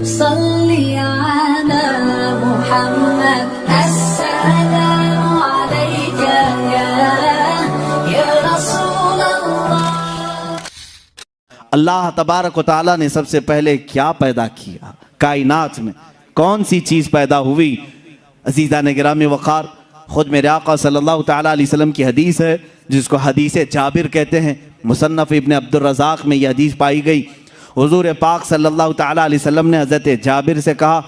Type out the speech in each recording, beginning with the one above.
सल्ली अला मुहम्मद अस्सलामु अलैका या रसूल अल्लाह। अल्लाह तबारक व तआला ने सबसे पहले क्या पैदा किया? कायनात में कौन सी चीज़ पैदा हुई? अज़ीज़ान गिरामी वक़ार, ख़ुद मेरे आका सल्लल्लाहु तआला अलैहि वसल्लम की हदीस है जिसको हदीस जाबिर कहते हैं। मुसन्नफ़ इब्न अब्दुर रज़ाक़ में यह हदीस पाई गई। हुज़ूर पाक सल्लल्लाहु तआला अलैहि वसल्लम ने हज़रत जाबिर से कहा,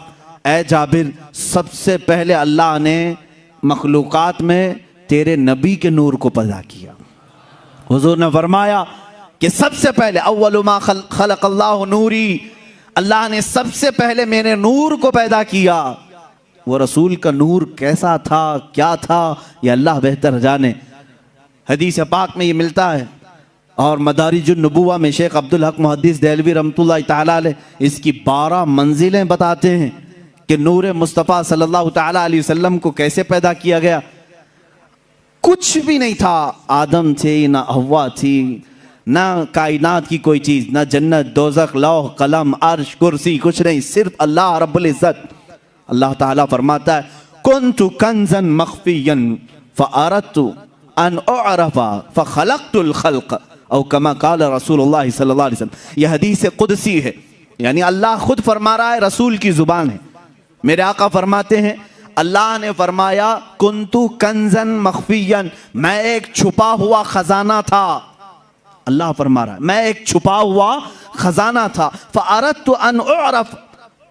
ए जाबिर, सबसे पहले अल्लाह ने मखलूक़ात में तेरे नबी के नूर को पैदा किया। हुज़ूर ने फरमाया कि सबसे पहले अव्वलु मा खलक़ल्लाहु नूरी, अल्लाह ने सबसे पहले मेरे नूर को पैदा किया। वो रसूल का नूर कैसा था, क्या था, ये अल्लाह बेहतर जाने। हदीस पाक में ये मिलता है और मदारिजुन नबुव्वा में शेख अब्दुल हक मुहद्दिस देहलवी रहमतुल्लाह तआला अलैह इसकी 12 मंजिलें बताते हैं कि नूर मुस्तफ़ा सल्लल्लाहु तआला अलैहि वसल्लम को कैसे पैदा किया गया। कुछ भी नहीं था, आदम थे ना हव्वा थी, ना कायनात की कोई चीज़, ना जन्नत दोज़ख लौह कलम अर्श कुर्सी, कुछ नहीं, सिर्फ अल्लाह रब्बुल इज़्ज़त। अल्लाह ताला फरमाता है, कुन्तु कंज़न मख़फ़िय्यन फ़अरदतु अन उअरफ़ा फ़ख़लक़तुल ख़ल्क़ औ कमा क़ाल रसूलुल्लाह सल्लल्लाहु अलैहि वसल्लम। यह हदीस क़ुदसी है, यानी अल्लाह खुद फरमा रहा है, रसूल की ज़ुबान है। मेरे आका फरमाते हैं, अल्लाह ने फरमाया, कुन्तु कंज़न मख़फ़िय्यन, मैं एक छुपा हुआ खजाना था। अल्लाह फरमा रहा है, मैं एक छुपा हुआ खजाना था। फ़अरदतु अन उअरफ़,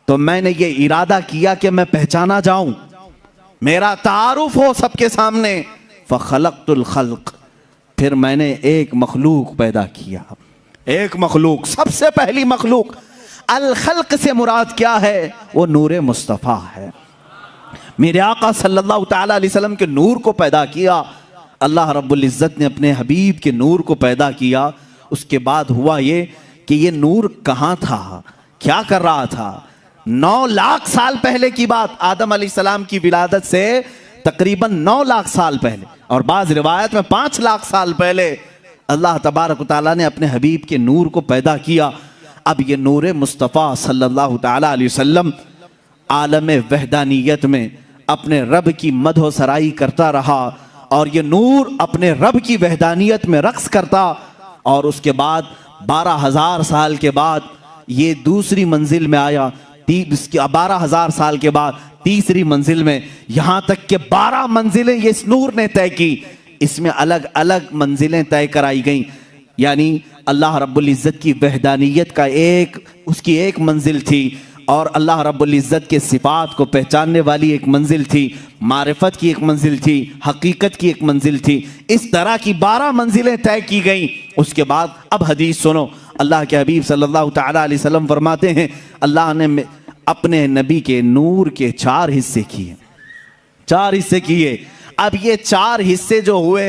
तो मैंने ये इरादा किया कि मैं पहचाना जाऊं, मेरा तारुफ हो सबके सामने। फ़ख़लक़तुल ख़ल्क़, फिर मैंने एक मखलूक पैदा किया। एक मखलूक, सबसे पहली मखलूक। अल खल्क़ से मुराद क्या है? वो नूर मुस्तफ़ा है। मेरे आका सल्लल्लाहु तआला अलैहि वसल्लम के नूर को पैदा किया। अल्लाह रब्बुल इज़्ज़त ने अपने हबीब के नूर को पैदा किया। उसके बाद हुआ ये कि ये नूर कहाँ था, क्या कर रहा था? 9 लाख साल पहले की बात, आदम अलैहिस्सलाम की विलादत से तकरीबन 9 लाख साल पहले, और बाज़ रिवायत में 5 लाख साल पहले अल्लाह तबारक व तआला ने अपने हबीब के नूर को पैदा किया। अब ये नूर मुस्तफ़ा सल्लल्लाहु तआला अलैहि वसल्लम आलम वहदानियत में अपने रब की मदह सराई करता रहा, और ये नूर अपने रब की वहदानियत में रक्स करता। और उसके बाद 12,000 साल के बाद ये दूसरी मंजिल में आया। 12,000 साल के बाद तीसरी मंजिल में, यहाँ तक के 12 मंजिलें ये इस नूर ने तय की। इसमें अलग अलग मंजिलें तय कराई गई, यानी अल्लाह रब्बुल इज़्ज़त की वहदानियत का उसकी एक मंजिल थी, और अल्लाह रब्बुल इज़्ज़त के सिफ़ात को पहचानने वाली एक मंजिल थी, मारिफत की एक मंजिल थी, हकीकत की एक मंजिल थी। इस तरह की 12 मंजिलें तय की गई। उसके बाद अब हदीस सुनो, अल्लाह के हबीब सल्लल्लाहु तआला अलैहि वसल्लम फरमाते हैं, अल्लाह ने अपने नबी के नूर के 4 हिस्से किए। 4 हिस्से किए। अब ये 4 हिस्से जो हुए,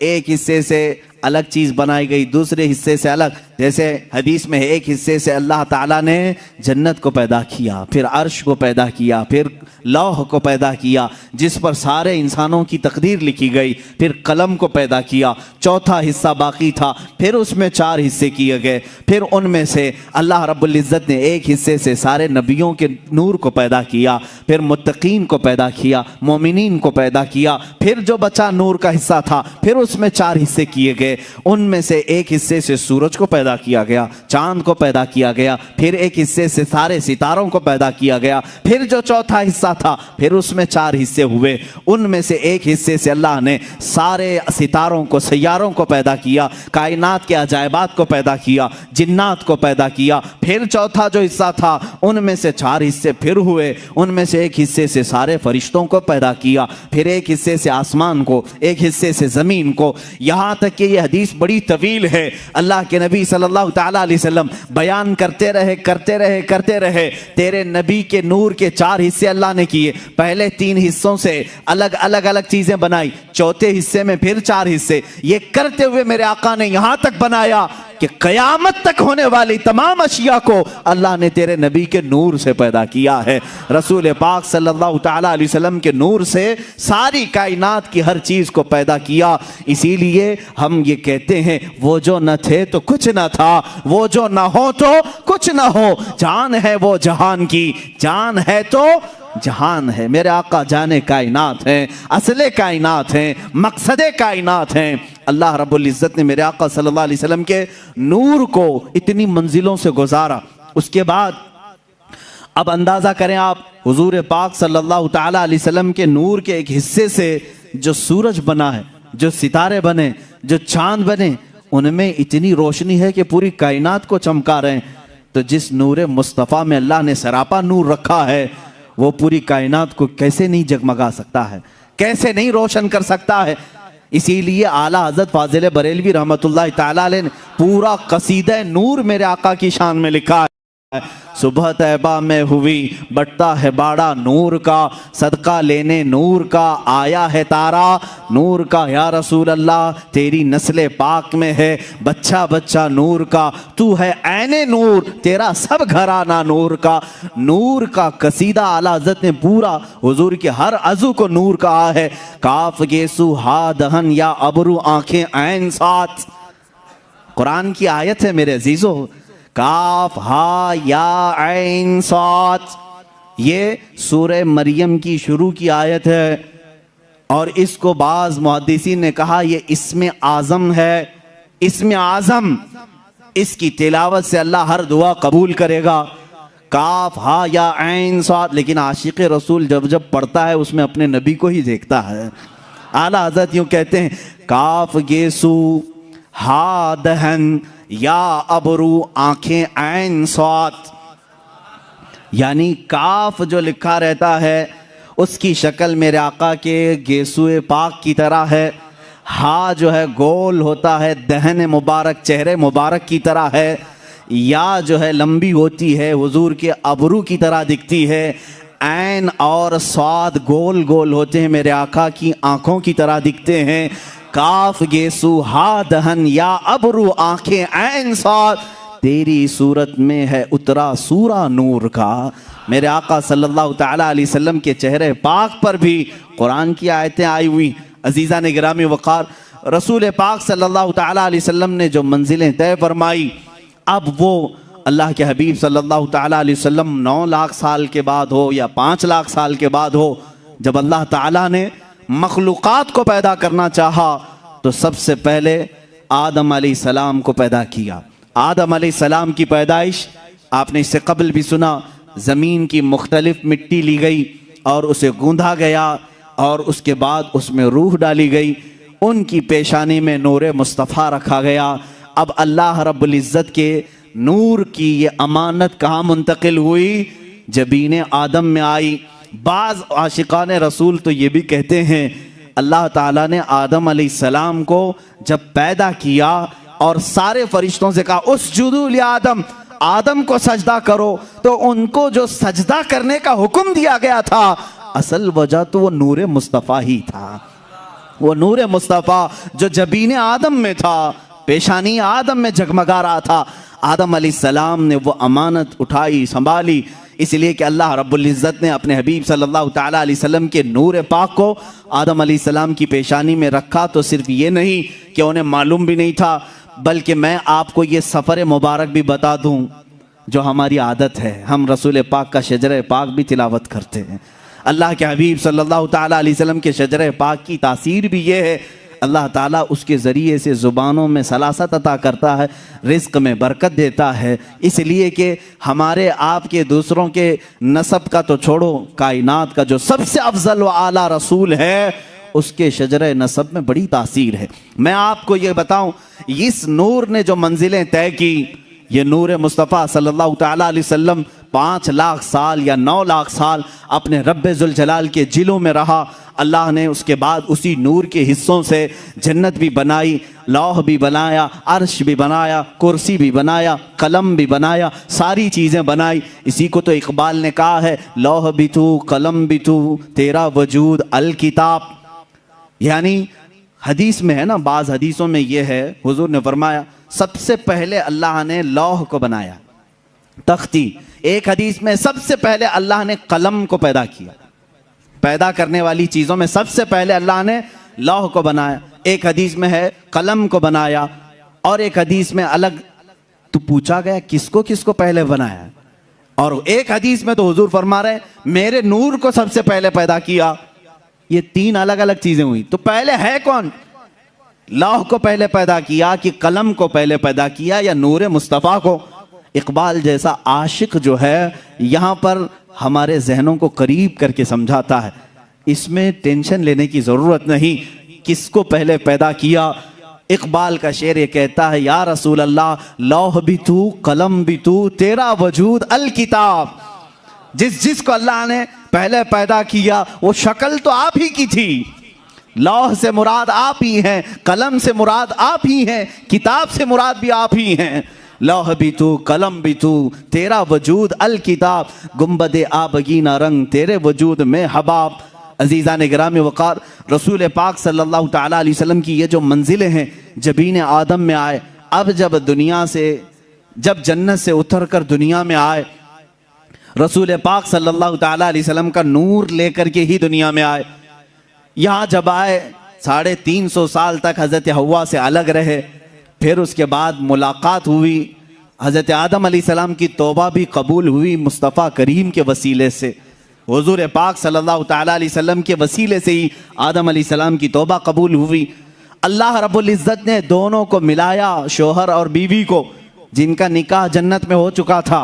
एक हिस्से से अलग चीज़ बनाई गई, दूसरे हिस्से से अलग। जैसे हदीस में एक हिस्से से अल्लाह ताला ने जन्नत को पैदा किया, फिर अर्श को पैदा किया, फिर लौह को पैदा किया जिस पर सारे इंसानों की तकदीर लिखी गई, फिर कलम को पैदा किया। चौथा हिस्सा बाकी था, फिर उसमें 4 हिस्से किए गए। फिर उनमें से अल्लाह रब्बुल इज़्ज़त ने एक हिस्से से सारे नबियों के नूर को पैदा किया, फिर मुत्तकीन को पैदा किया, मोमिनीन को पैदा किया। फिर जो बचा नूर का हिस्सा था, फिर उसमें 4 हिस्से किए गए। उनमें से एक हिस्से से सूरज को पैदा किया गया, चांद को पैदा किया गया, फिर एक हिस्से से सारे सितारों को पैदा किया गया। फिर जो चौथा हिस्सा था, फिर उसमें 4 हिस्से हुए। उनमें से एक हिस्से से अल्लाह ने सारे सितारों को, सैयारों को पैदा किया, कायनात के अजायबात को पैदा किया, जिन्नात को पैदा किया। फिर चौथा जो हिस्सा था, उनमें से 4 हिस्से फिर हुए। उनमें से एक हिस्से से सारे फरिश्तों को पैदा किया, फिर एक हिस्से से आसमान को, एक हिस्से से ज़मीन को। यहाँ तक कि यह हदीस बड़ी तवील है। अल्लाह के नबी सल्लल्लाहु तआला अलैहि वसल्लम बयान करते रहे। तेरे नबी के नूर के 4 हिस्से अल्लाह ने किए। पहले 3 हिस्सों से अलग अलग चीजें बनाई, चौथे हिस्से में फिर 4 हिस्से। ये करते हुए मेरे आका ने यहां तक बनाया कि क़यामत तक होने वाली तमाम अशिया को अल्लाह ने तेरे नबी के नूर से पैदा किया है। रसूल पाक सल्लल्लाहु तआला अलैहि वसल्लम के नूर से सारी कायनात की हर चीज़ को पैदा किया। इसीलिए हम ये कहते हैं वो जो न थे तो कुछ न था, वो जो न हो तो कुछ न हो, जान है वो जहान की, जान है तो जहान है। मेरे आका जाने कायनात हैं, असले कायनात हैं, मकसदे कायनात हैं। अल्लाह रब्बुल इज़्ज़त ने मेरे आका सल्लल्लाहु अलैहि वसल्लम के नूर को इतनी मंजिलों से गुजारा। उसके बाद अब अंदाज़ा करें आप, हुजूर पाक सल्लल्लाहु तआला अलैहि वसल्लम के नूर के एक हिस्से से जो सूरज बना है, जो सितारे बने, जो चांद बने, उनमें इतनी रोशनी है कि पूरी कायनात को चमका रहे हैं। तो जिस नूर मुस्तफ़ा में अल्लाह ने सरापा नूर रखा है, वो पूरी कायनात को कैसे नहीं जगमगा सकता है, कैसे नहीं रोशन कर सकता है। इसीलिए आला हज़रत फाज़िल बरेलवी रहमतुल्लाह ताला अलैह ने पूरा कसीदा नूर मेरे आका की शान में लिखा है। सुबह तैबा में हुई बटता है बाड़ा नूर का, सदका लेने नूर का आया है तारा नूर का। या रसूल अल्लाह तेरी नस्ले पाक में है बच्चा बच्चा नूर का, तू है ऐने नूर तेरा सब घराना नूर का। नूर का कसीदा आला हज़रत ने पूरा हुजूर के हर अज़ू को नूर कहा है। काफ गेसु हा दहन या अबरू आंखें ऐन साथ, कुरान की आयत है मेरे अजीजों। काफ हा या ऐन साथ, ये सूरह मरियम की शुरू की आयत है और इसको बाज़ मुहद्दिसीन ने कहा ये इसमें आज़म है। इसमें आज़म, इसकी तिलावत से अल्लाह हर दुआ कबूल करेगा। काफ हा या ऐन साथ, लेकिन आशिक़ रसूल जब जब पढ़ता है उसमें अपने नबी को ही देखता है। आला हज़रत यूँ कहते हैं काफ गेसू हा दहन या अबरू आंखें ऐन साथ, यानी काफ जो लिखा रहता है उसकी शक्ल मेरे आका के गेसुए पाक की तरह है। हा जो है गोल होता है, दहन मुबारक चेहरे मुबारक की तरह है। या जो है लंबी होती है, हुजूर के अबरू की तरह दिखती है। ऐन और स्वाद गोल गोल होते हैं, मेरे आका की आंखों की तरह दिखते हैं। काफ गेसु हा दहन या अबरू आंखें ऐन साथ, तेरी सूरत में है उतरा सूरा नूर का। मेरे आका सल्लल्लाहु तआला अलैहि वसल्लम के चेहरे पाक पर भी कुरान की आयतें आई हुई। अजीज़ा ने गिरामी वक़ार, रसूल पाक सल्लल्लाहु तआला अलैहि वसल्लम ने जो मंजिलें तय फरमाई, अब वो अल्लाह के हबीब सल्लल्लाहु तआला अलैहि वसल्लम 9 लाख साल के बाद हो या 5 लाख साल के बाद हो, जब अल्लाह ताला ने मखलूक़ात को पैदा करना चाहा तो सबसे पहले आदम अलैहिस्सलाम को पैदा किया। आदम अलैहिस्सलाम की पैदाइश आपने इससे कबल भी सुना। ज़मीन की मुख्तलिफ मिट्टी ली गई और उसे गूंधा गया और उसके बाद उसमें रूह डाली गई। उनकी पेशानी में नूर मुस्तफ़ा रखा गया। अब अल्लाह रब्बुल इज़्ज़त के नूर की ये अमानत कहाँ मुंतकिल हुई? जबीन आदम में आई। बाज़ आशिकान रसूल तो ये भी कहते हैं अल्लाह ताला ने आदम अलैहिस्सलाम को जब पैदा किया और सारे फरिश्तों से कहा उसजुदू li आदम, आदम को सजदा करो, तो उनको जो सजदा करने का हुक्म दिया गया था, असल वजह तो वो नूर मुस्तफ़ा ही था। वो नूर मुस्तफ़ा जो जबीन आदम में था, पेशानी आदम में जगमगा रहा था। आदम अलैहिस्सलाम ने वो अमानत उठाई, संभाली, इसलिए कि अल्लाह रब्बुल इज़्ज़त ने अपने हबीब सल्लल्लाहु तआला अलैहि वसल्लम के नूर पाक को आदम अलैहिस्सलाम की पेशानी में रखा। तो सिर्फ ये नहीं कि उन्हें मालूम भी नहीं था, बल्कि मैं आपको ये सफ़र मुबारक भी बता दूं जो हमारी आदत है। हम रसूल पाक का शजर पाक भी तिलावत करते हैं। अल्लाह के हबीब सल्लल्लाहु तआला अलैहि वसल्लम के शजर पाक की तासीर भी ये है, अल्लाह ताला उसके ज़रिए से ज़ुबानों में सलासत अता करता है, रिज़्क़ में बरकत देता है। इसलिए कि हमारे आपके दूसरों के नसब का तो छोड़ो, कायनात का जो सबसे अफजल व आला रसूल है उसके शजर नसब में बड़ी तासीर है। मैं आपको ये बताऊं, इस नूर ने जो मंजिलें तय की, ये नूर मुस्तफ़ा सल्लल्लाहु तआला अलैहि वसल्लम 5 लाख साल या 9 लाख साल अपने रब्बे जुल जलाल के जिलों में रहा। अल्लाह ने उसके बाद उसी नूर के हिस्सों से जन्नत भी बनाई, लौह भी बनाया, अर्श भी बनाया, कुर्सी भी बनाया, कलम भी बनाया, सारी चीज़ें बनाई। इसी को तो इकबाल ने कहा है, लौह भी तू कलम भी तू तेरा वजूद अल किताब। यानी हदीस में है ना, बाज़ हदीसों में ये है, हुजूर ने फरमाया सबसे पहले अल्लाह ने लौह को बनाया, तख्ती। एक हदीस में सबसे पहले अल्लाह ने कलम को पैदा किया। पैदा करने वाली चीज़ों में सबसे पहले अल्लाह ने लौह को बनाया। एक हदीस में है कलम को बनाया, और एक हदीस में अलग तो पूछा गया किसको किसको पहले बनाया, और एक हदीस में तो हुजूर फरमा रहे मेरे नूर को सबसे पहले पैदा किया। ये तीन अलग अलग चीजें हुई। तो पहले है कौन? लौह को पहले पैदा किया कि कलम को पहले पैदा किया, या नूर मुस्तफ़ा को? इकबाल जैसा आशिक जो है यहाँ पर हमारे जहनों को करीब करके समझाता है, इसमें टेंशन लेने की जरूरत नहीं, किसको पहले पैदा किया। इकबाल का शेर ये कहता है, या रसूल अल्लाह लौह भी तू कलम भी तू, तेरा वजूद अल किताब। जिसको अल्लाह ने पहले पैदा किया वो शक्ल तो आप ही की थी। लौह से मुराद आप ही हैं, कलम से मुराद आप ही हैं, किताब से मुराद भी आप ही हैं। लौह भी तू कलम भी तू, तेरा वजूद अल किताब, गुम्बदे आबगीना रंग तेरे वजूद में हबाब। अजीज़ान गिरामी वक़ार, रसूल पाक सल्लल्लाहु तआला अलैहि वसल्लम की ये जो मंजिलें हैं, जबीन आदम में आए, अब जब दुनिया से, जब जन्नत से उतर कर दुनिया में आए, रसूल पाक सल्लल्लाहु तआला अलैहि वसल्लम का नूर लेकर के ही दुनिया में आए। यहाँ जब आए 350 साल तक हज़रत हव्वा से अलग रहे, फिर उसके बाद मुलाकात हुई, हज़रत आदम अलैहिस्सलाम की तौबा भी कबूल हुई मुस्तफ़ा करीम के वसीले से। हुज़ूर पाक सल्लल्लाहु तआला अलैहि वसल्लम के वसीले से ही आदम अलैहिस्सलाम की तौबा कबूल हुई। अल्लाह रब्बुल इज़्ज़त ने दोनों को मिलाया, शोहर और बीवी को, जिनका निकाह जन्नत में हो चुका था।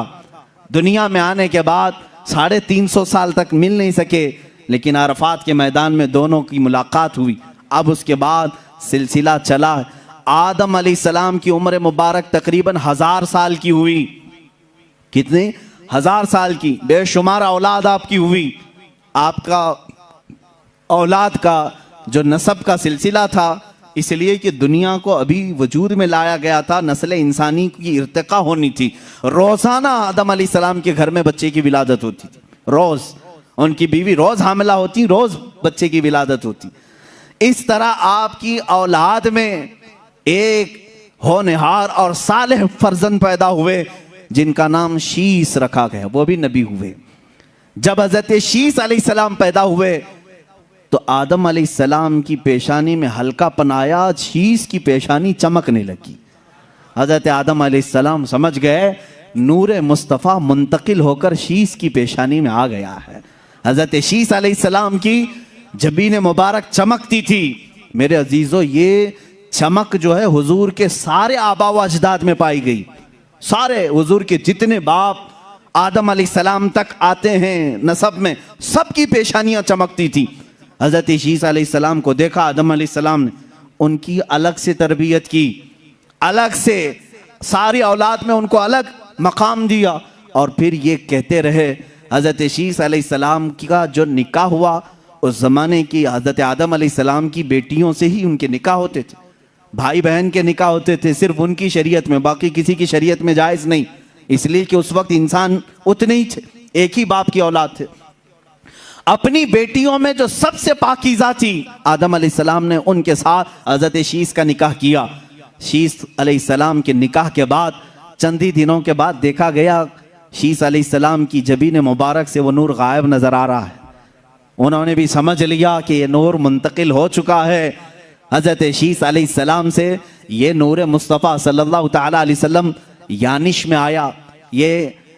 दुनिया में आने के बाद 350 साल तक मिल नहीं सके, लेकिन अरफात के मैदान में दोनों की मुलाकात हुई। अब उसके बाद सिलसिला चला। आदम अलैहिस्सलाम की उम्र मुबारक तकरीबन 1000 साल की हुई। कितने? 1000 साल की। बेशुमार औलाद आपकी हुई। आपका औलाद का जो नसब का सिलसिला था, इसलिए कि दुनिया को अभी वजूद में लाया गया था, नस्ल इंसानी की इर्तिका होनी थी। रोजाना आदम अलैहिस्सलाम के घर में बच्चे की विलादत होती थी, रोज उनकी बीवी रोज हामिला होती, रोज बच्चे की विलादत होती। इस तरह आपकी औलाद में एक होनहार और सालेह फर्जंद पैदा हुए, जिनका नाम शीस रखा गया, वो भी नबी हुए। जब हजरत शीस अलैहिस्सलाम पैदा हुए तो आदम अलैहिस्सलाम की पेशानी में हल्कापन आया, शीस की पेशानी चमकने लगी। हजरत आदम अलैहिस्सलाम समझ गए नूर मुस्तफ़ा मुंतकिल होकर शीस की पेशानी में आ गया है। हजरत शीस अलैहिस्सलाम की जबीन मुबारक चमकती थी। मेरे अजीजों, ये चमक जो है हुजूर के सारे आबा व अजदाद में पाई गई। सारे हुजूर के जितने बाप आदम अलैहिस्सलाम तक आते हैं नसब में, सबकी पेशानियां चमकती थी। हजरत शीस अलैहिस्सलाम को देखा आदम अलैहिस्सलाम ने, उनकी अलग से तरबियत की, अलग से सारी औलाद में उनको अलग मकाम दिया। और फिर ये कहते रहे, हजरत शीस अलैहिस्सलाम का जो निकाह हुआ, उस ज़माने की हजरत आदम अलैहिस्सलाम की बेटियों से ही उनके निकाह होते थे। भाई बहन के निकाह होते थे सिर्फ उनकी शरीयत में, बाकी किसी की शरीयत में जायज़ नहीं, इसलिए कि उस वक्त इंसान उतने ही थे, एक ही बाप की औलाद थे। अपनी बेटियों में जो सबसे पाकीज़ा थी, आदम अलैहिस्सलाम ने उनके साथ हजरत शीस का निकाह किया। शीस अलैहिस्सलाम के निकाह के बाद चंद ही दिनों के बाद देखा गया शीस अलैहिस्सलाम की जबीन मुबारक से वो नूर गायब नजर आ रहा है। उन्होंने भी समझ लिया कि ये नूर मुंतकिल हो चुका है। हजरत शीस अलैहिस्सलाम से ये नूर मुस्तफ़ा सल्लल्लाहु तआला अलैहि वसल्लम यानिश में आया। ये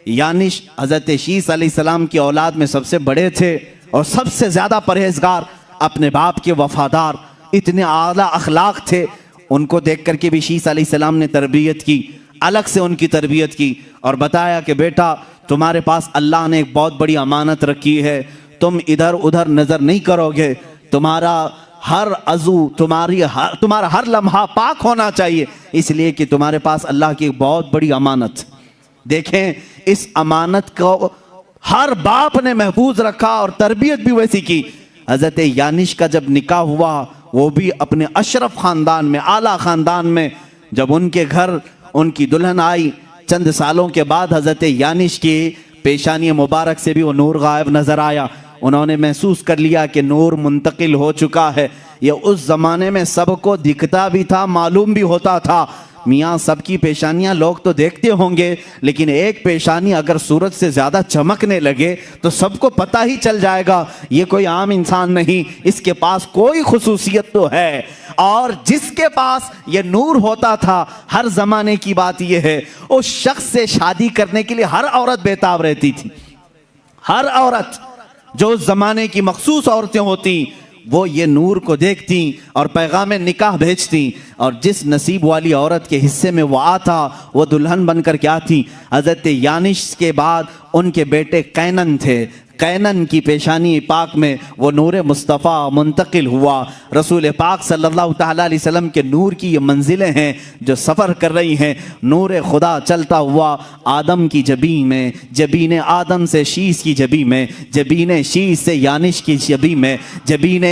यानिश हजरत शीस अलैहिस्सलाम की औलाद में सबसे बड़े थे और सबसे ज्यादा परहेजगार, अपने बाप के वफादार, इतने आला अखलाक थे। उनको देख करके भी शीस अलैहिस्सलाम ने तरबियत की, अलग से उनकी तरबियत की और बताया कि बेटा, तुम्हारे पास अल्लाह ने एक बहुत बड़ी अमानत रखी है, तुम इधर उधर नजर नहीं करोगे, तुम्हारा हर अज़ू, तुम्हारा हर लम्हा पाक होना चाहिए, इसलिए कि तुम्हारे पास अल्लाह की एक बहुत बड़ी अमानत। देखें, इस अमानत को हर बाप ने महफूज रखा और तरबियत भी वैसी की। हजरत यानिश का जब निकाह हुआ, वो भी अपने अशरफ खानदान में, आला खानदान में, जब उनके घर उनकी दुल्हन आई, चंद सालों के बाद हजरत यानिश की पेशानी मुबारक से भी वो नूर गायब नजर आया। उन्होंने महसूस कर लिया कि नूर मुंतकिल हो चुका है। ये उस जमाने में सबको दिखता भी था, मालूम भी होता था, मियाँ सबकी पेशानियां लोग तो देखते होंगे, लेकिन एक पेशानी अगर सूरज से ज्यादा चमकने लगे तो सबको पता ही चल जाएगा ये कोई आम इंसान नहीं, इसके पास कोई खुसूसियत तो है। और जिसके पास ये नूर होता था, हर जमाने की बात यह है, उस शख्स से शादी करने के लिए हर औरत बेताब रहती थी। हर औरत, जो उस जमाने की मखसूस औरतें होती, वो ये नूर को देखती और पैगाम निकाह भेजती। और जिस नसीब वाली औरत के हिस्से में वो आता, वो दुल्हन बनकर क्या थी? हजरत यानिश के बाद उनके बेटे कैनन थे। कैनन की पेशानी पाक में वो नूर मुस्तफ़ा मुंतकिल हुआ। रसूल पाक सल्लल्लाहु ताला अलैहि वसल्लम के नूर की ये मंजिलें हैं जो सफ़र कर रही हैं। नूर खुदा चलता हुआ आदम की जबी में, जबीन आदम से शीश की जबी में, जबीन शीश से यानिश की जबी में, जबीन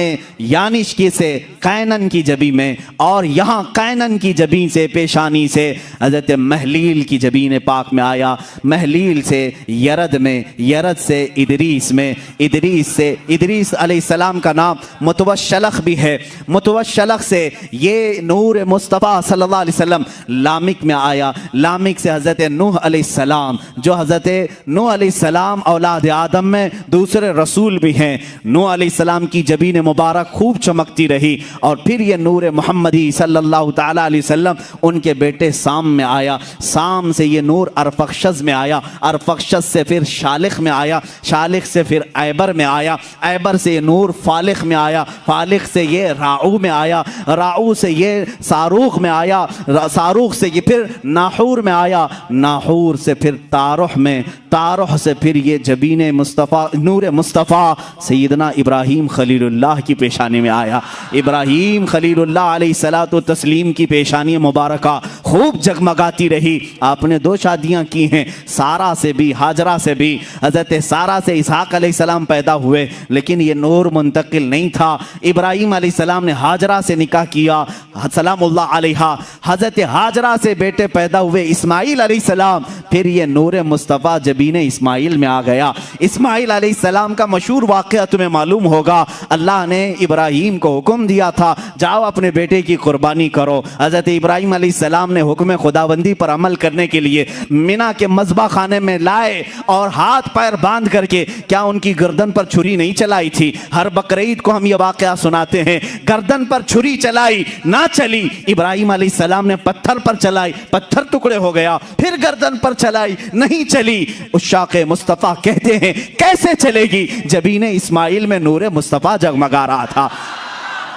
यानिश की से कैनन की जबी में, और यहाँ कैनन की जबी से पेशानी से हज़रत महलील की जबीन पाक में आया। महलील से यरद में, यरद से इदरीस में, इदरीस से इदरीस अलैहिस्सलाम का नाम मुतवश्शलख भी है। मुतवश्शलख से ये नूर मुस्तफ़ा सल्लल्लाहु अलैहि वसल्लम लामिक में आया। लामिक से हज़रत नूह अलैहिस्सलाम, जो हज़रत नूह अलैहिस्सलाम औलाद आदम में दूसरे रसूल भी हैं। नूह अलैहिस्सलाम की जबीन मुबारक खूब चमकती रही और फिर ये नूर मुहम्मदी सल्लल्लाहु ताला अलैहि वसल्लम उनके बेटे साम में आया। साम से ये नूर अरफक्षस में आया। अरफक्षस से फिर शालिख में आया। शालिख से फिर ऐबर में आया। ऐबर से ये नूर फालिख में आया। फालिख से ये राऊ में आया। राऊ से ये सारूख में आया। सारूख से ये फिर नाहूर में आया। नाहूर से फिर तारुह में, तारुह से फिर ये जबीन मुस्तफ़ा नूर मुस्तफ़ा सैयदना इब्राहीम खलीलुल्लाह की पेशानी में आया। इब्राहीम खलीलुल्लाह अलैहिस्सलातु तस्लीम की पेशानी मुबारका खूब जगमगाती रही। आपने 2 शादियाँ की हैं, सारा से भी, हाजरा से भी। हज़रत सारा से इसहाक अलैहिस्सलाम पैदा हुए, लेकिन ये नूर मुंतकिल नहीं था। इब्राहीम अलैहिस्सलाम ने हाजरा से निकाह किया, सलामुल्लाह अलैहा। हज़रत हाजरा से बेटे पैदा हुए इस्माईल अलैहिस्सलाम। फिर ये नूर मुस्तफ़ा जबीन इस्माईल में आ गया। इस्माईल अलैहिस्सलाम का मशहूर वाक़या तुम्हें मालूम होगा। अल्लाह ने इब्राहीम को हुक्म दिया था, जाओ अपने बेटे की कुर्बानी करो। हज़रत इब्राहीम अलैहिस्सलाम ने हुक्म खुदाबंदी पर अमल करने के लिए मिना के मज़बा खाने में लाए और हाथ पैर बांध करके, क्या उनकी गर्दन पर छुरी नहीं चलाई थी? हर बकरीद को हम ये वाक़या सुनाते हैं। गर्दन पर छुरी चलाई, ना चली। इब्राहीम अलैहिस्सलाम ने पत्थर पर चलाई, पत्थर टुकड़े हो गया। फिर गर्दन पर चलाई, नहीं चली। उशाक़ मुस्तफ़ा कहते हैं कैसे चलेगी? जबीन इस्माईल में नूर मुस्तफ़ा जगमगा रहा था।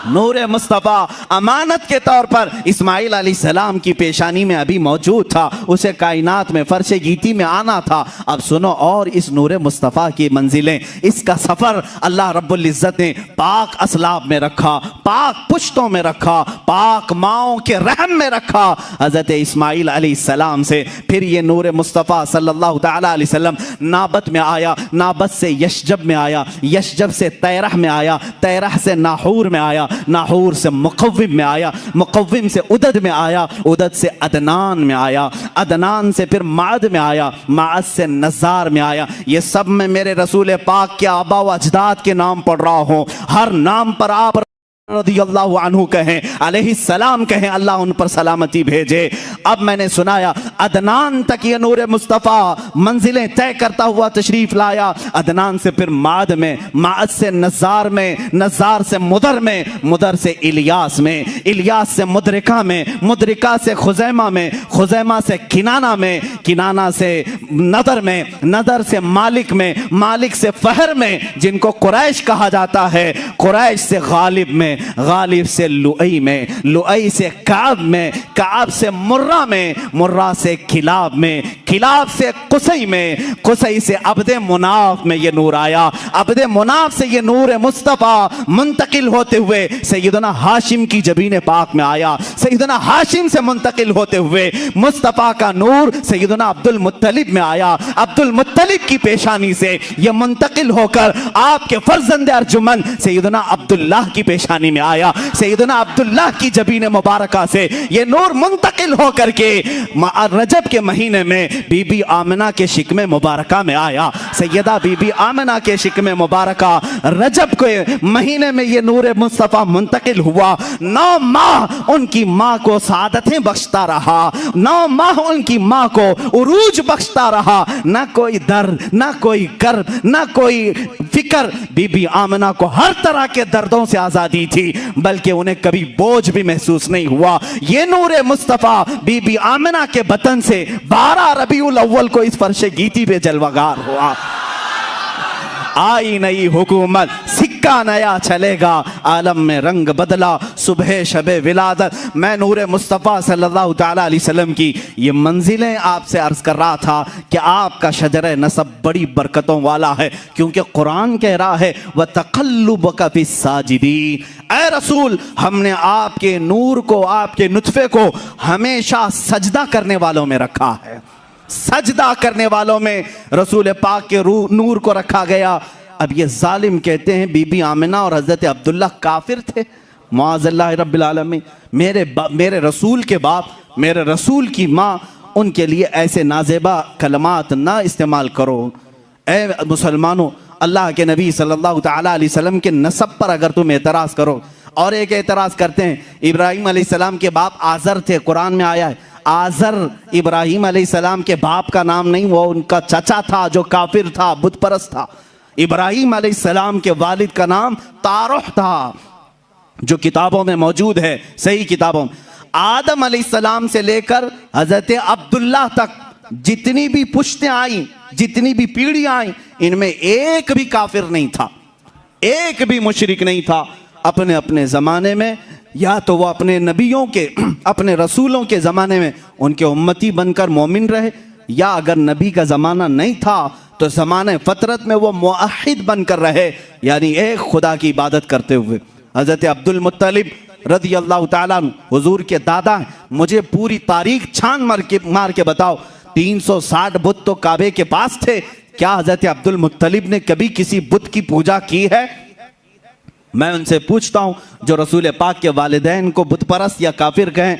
नूर मुस्तफ़ा अमानत के तौर पर इस्माईल अलैहिस्सलाम की पेशानी में अभी मौजूद था। उसे कायनात में फर्श गीती में आना था। अब सुनो, और इस नूर मुस्तफ़ा की मंजिलें, इसका सफ़र अल्लाह रब्बुल इज़्ज़त ने पाक असलाब में रखा, पाक पुश्तों में रखा, पाक माओं के रहम में रखा। हज़रत इस्माईल अलैहिस्सलाम से फिर ये नूर मुस्तफ़ा सल्लल्लाहु ताला अलैहि वसल्लम नाबत में आया। नाबत से यशजब में आया। यशजब से तैरह में आया। तैरह से नाहूर में आया। नाहूर से मुक़व्विम में आया। मुक़व्विम से उदद में आया। उदद से अदनान में आया। अदनान से फिर माद में आया। माद से नज़ार में आया। ये सब में मेरे रसूल पाक के आबा व अजदाद के नाम पढ़ रहा हूँ। हर नाम पर आप रज़ियल्लाहु अन्हु कहें, अलैहिस्सलाम कहें, अल्लाह उन पर सलामती भेजे। अब मैंने सुनाया अदनान तक ये नूर मुस्तफ़ा मंजिलें तय करता हुआ तशरीफ लाया। अदनान से फिर माद में, माद से नज़ार में, नज़ार से मुदर में, मुदर से इलियास में, इलियास से मुदरिका में, मुदरिका से खुज़ैमा में, खुज़ैमा से किनाना में, किनाना से नदर में, नदर से मालिक में, मालिक से फहर में, जिनको कुरैश कहा जाता है, कुरैश से गालिब में, गालिब से लुई में, लुई से काब में, काब से मुर्रा में, मुर्रा से खिलाब में, खिलाब से कुसई में, कुसई से अब्दे मुनाफ में ये नूर आया। अब्दे मुनाफ से ये नूर मुस्तफ़ा मुंतकिल होते हुए सैयदना हाशिम की जबीन पाक में आया। सैयदना हाशिम से मुंतकिल होते हुए मुस्तफ़ा का नूर सैयदना अब्दुल मुत्तलिब में आया। अब्दुल मुत्तलिब की पेशानी से ये मुंतकिल होकर आपके फर्जंद अर्जुमन सैयदना अब्दुल्लाह की पेशानी ईरानी में आया। सैयदना अब्दुल्लाह की जबीन मुबारका से ये नूर मुंतकिल हो करके रजब के महीने में बीबी आमिना के शिकमे मुबारका में आया। सैयदा बीबी आमिना के शिकमे मुबारका रजब के महीने में ये नूर मुस्तफ़ा मुंतकिल हुआ। 9 माह उनकी माँ को सादतें बख्शता रहा, 9 माह उनकी माँ को उरूज बख्शता रहा। ना कोई दर्द, ना कोई कर्ब, ना कोई फिक्र। बीबी आमिना को हर तरह के दर्दों से आजादी थी, बल्कि उन्हें कभी बोझ भी महसूस नहीं हुआ। ये नूर मुस्तफ़ा बीबी आमिना के बतन से 12 रबीउल अव्वल को इस फर्शे गीती पे जलवागार हुआ। आई नई हुकूमत, सिक्का नया चलेगा, आलम में रंग बदला, सुबह शबे विलादत। मैं नूर मुस्तफ़ा सल्लल्लाहु तआला अलैहि वसल्लम की ये मंजिलें आपसे अर्ज कर रहा था कि आपका शजर नसब बड़ी बरकतों वाला है, क्योंकि कुरान कह रहा है व तक़ल्लुबका फ़िस्साजिदीन। ऐ रसूल, हमने आपके नूर को, आपके नुतफ़े को हमेशा सजदा करने वालों में रखा है। सजदा करने वालों में रसूल पाक के नूर को रखा गया। अब ये जालिम कहते हैं बीबी आमिना और हजरत अब्दुल्ला काफिर थे। मुआज़ल्लाह रब्बिल आलमीन। मेरे रसूल के बाप, मेरे रसूल की माँ, उनके लिए ऐसे नाजेबा कलमात ना इस्तेमाल करो। ए मुसलमानों, अल्लाह के नबी सल्लल्लाहु तआला अलैहि वसल्लम के नसब पर अगर तुम एतराज़ करो, और एक एतराज़ करते हैं, इब्राहीम अलैहिस्सलाम के बाप आज़र थे, कुरान में आया है आज़र इब्राहीम अलैहिस्सलाम के बाप का नाम नहीं, वो उनका चाचा था जो काफिर था, बुत परस्त था। इब्राहीम अलैहिस्सलाम के वालिद का नाम तारुह था, जो किताबों में मौजूद है, सही किताबों में। आदम अलैहिस्सलाम से लेकर हजरत अब्दुल्लाह तक जितनी भी पुश्तें आई, जितनी भी पीढ़ियां आई, इनमें एक भी काफिर नहीं था, एक भी मुशरिक नहीं था। अपने अपने ज़माने में या तो वो अपने नबियों के, अपने रसूलों के ज़माने में उनके उम्मती बनकर मोमिन रहे, या अगर नबी का ज़माना नहीं था तो ज़माने फ़तरत में वो मुआहिद बनकर रहे, यानी एक खुदा की इबादत करते हुए। हज़रत अब्दुल मुत्तलिब रज़ी अल्लाह ताला अन्हु हुजूर के दादा हैं। मुझे पूरी तारीख छान मार के बताओ, 360 बुत तो काबे के पास थे। क्या हज़रत अब्दुल मुत्तलिब ने कभी किसी बुत की पूजा की है? मैं उनसे पूछता हूँ जो रसूल पाक के वालिदैन को बुत परस्त या काफिर कहें,